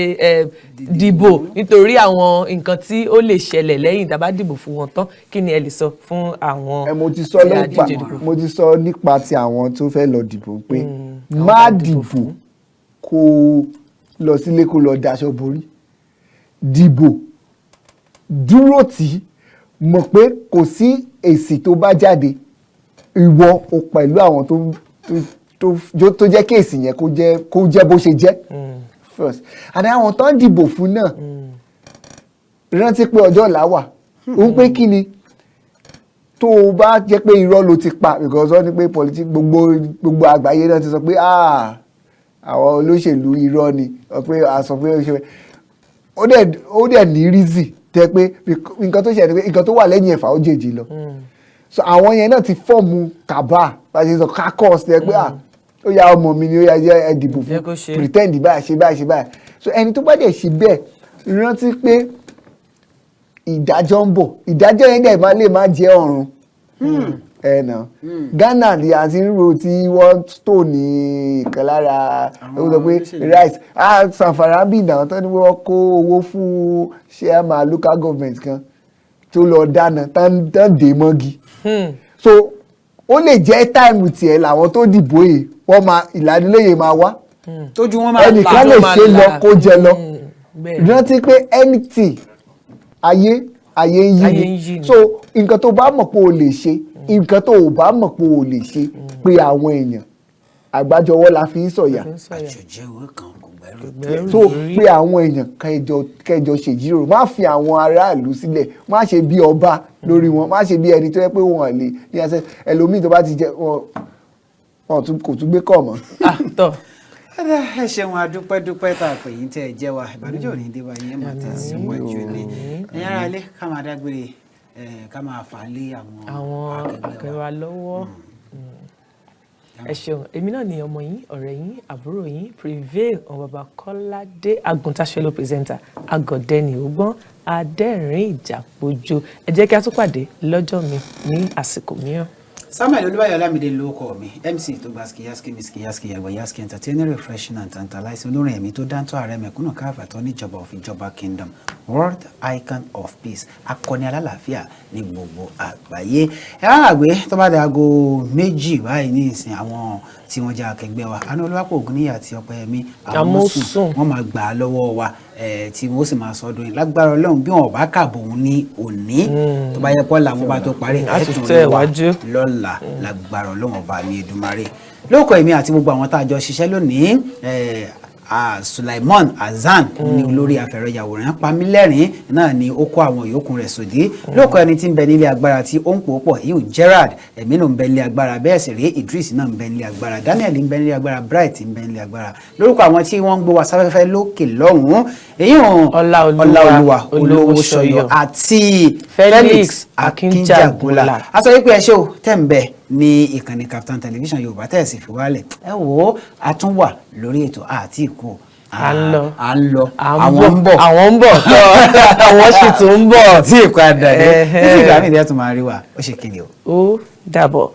dìbò nítorí àwọn nǹkan tí ó lè ṣẹlẹ̀ lẹ́yìn tàbá dìbò fún wọn tán kí ni ẹ lè sọ fún àwọn tí a díje dìbò fún. mo ti sọ nípa ti àwọn tó fẹ́ lọ dìbò pé má dìbò kó lọ sílé kó lọ daṣọ borí dìbò dúró tì mọ̀ pé kò sí èsì tó bá jáde ìwọ o pẹ̀lú àwọn tó jẹ́ kí èsì yẹn kó jẹ́ bó ṣe jẹ́ first and àwọn tó ń dìbò fún náà rántí pé ọjọ́ ọ̀la wà ó ń pé kí ni tó o bá jẹ́ pé irọ́ ló ti pa because wọ́n ní pé politics gbogbo àgbáyé náà ti sọ pé àwọn olóṣèlú irọ́ ni pé a sọ pé ó dẹ̀ ní rízì tẹ́ pé nǹkan tó ṣẹlẹ̀ pé nǹkan tó wà lẹ́yìn ẹ̀fà ó jèjì lọ so àwọn yẹn náà ti fọ́ọ̀mù kàbá bá ṣe sọ kákọ́ọ̀sì tẹ́ pé ó yá ọmọ mi ni ó yá jẹ́ ẹ̀dìbò fún pretend báyìí ṣe báyìí so ẹni tó bá dẹ̀ ṣe bẹ́ẹ̀ rántí pé ìdájọ́ ń bọ̀ ìdájọ́ yẹn dẹ̀ lè má jẹ́ ọ̀run ẹnà Ghana ni a ti ń ro tí wọ́n tó ní ìkan lára ó sọ pé rice sanfara bí ìdáná tó ní wọ́n kó owó fún chairman local government kan tó lọ dáná tán dé mọ́gi so ó lè jẹ́ táìmù tiẹ̀ làwọn tó dìbò yìí wọ́n máa ìlanilóye máa wá tójú wọn máa là ẹnìkan lè ṣe lọ kó jẹ lọ rántí pé anything ayé ń yí ni so nǹkan tó bá mọ̀ pé o lè ṣe nǹkan tó o bá mọ̀ pé o lè ṣe pé àwọn èèyàn àgbájọwọ́ la fi ń sọ̀yà àjòjẹ́ ìwé kan kò gbẹ́rù so pé àwọn èèyàn kẹjọ ṣèjíròrò má fi àwọn aráàlú sílẹ̀ má ṣe bí ọba lórí wọn má ṣe bí ẹni tó yẹ pé wọn lè ní ẹsẹ̀ ẹlòmíì tó bá ti jẹ wọn kò tún gbé kọ̀ mọ́. ẹ ṣeun adúpẹ́ tá a pè yín tẹ́ ẹ jẹ́ wa ìbànújẹ́ òní dé wa yẹn máa tẹ̀síwájú ní ẹ̀yin ará ilé ká máa dágbére ká máa fà á lé àwọn akẹgbẹ́ wa lọ́wọ́. ẹ ṣeun èmi náà ni ọmọ yín ọ̀rẹ́ yín àbúrò yín Prevail ọmọ bàbá Kọ́ládé Àgùntàṣẹ́lò pírẹsẹ́ńtà Àgọ̀dẹ́ni ògbọ́n adẹ́rìn ìjàpọ̀jọ ẹ jẹ́ kí a tún pàdé lọ́jọ́ mi ní àsìkò mìíràn. Samuel Olúbáyọ̀ Ọlámídé ló kọ mi MC tó gba skiyaski miskiyaski yàgbọ̀yaski entertaining refreshing and tantalizing olórin ẹ̀mí tó dáńtọ́ ààrẹ mẹ̀kúnnù káfàtọ́ níjọba of ìjọba kingdom world icon of peace akọni alálàáfíà ní gbogbo àgbáyé. ẹ wá gbàgbé tó bá dé aago 2 báyìí ní ìsìn àwọn tí wọ́n jẹ́ akẹgbẹ́ wa àná Olúwapọ̀ Ògúnníyì àti Ọpẹ́yẹmí Àmọ̀sùn wọ́n máa gbà á lọ́wọ́ wa tí wọ́n sì máa sọdún yìí lágbára Ọlọ́run bí wọn bá kàbọ̀ òun ní òní tó bá yẹ pọ́ làwọn bá tó parí ẹ̀tún lọ́la lágbára Ọlọ́run ọba ní Èdùmàrè lóòkọ̀ èmi àti gbogbo àwọn tá a jọ ṣiṣẹ́ lónìí Sulaiman Hasan ní olórí afẹ̀rọ̀yàwòrán Pamílẹ́rìn náà ni ó kó àwọn yòókù rẹ̀ sòdí lóòkọ̀ ẹni tí ń bẹ nílé agbára tí ó ń pò pọ̀ yìí Gerard ẹ̀mí ló ń bẹ nílé agbára bẹ́ẹ̀ sì rí Idris náà ń bẹ nílé agbára Daniel ń bẹ nílé agbára Bright ń bẹ nílé agbára lórúkọ àwọn tí wọ́n ń gbé wa sáfẹ́fẹ́ lókè lọ́hùn-ún èyí hàn Ọláolúwa olówó ṣọyọ àti Felix Akínjàgbọ́lá a sọ wípé ẹ ṣé o tẹ́ ń bẹ ní ìkànnì KAFTAN television Yorùbá tẹ̀sí fi wálẹ̀ ẹ wò ó a tún wà lórí ètò àti ìkó à ń lọ àwọn ń bọ̀ àwọn sì tún ń bọ̀ tí ìpadà dé títí ìgbà mi ìdí ẹ̀ tún máa rí wa ó ṣe kí ni o. ó dàbọ̀.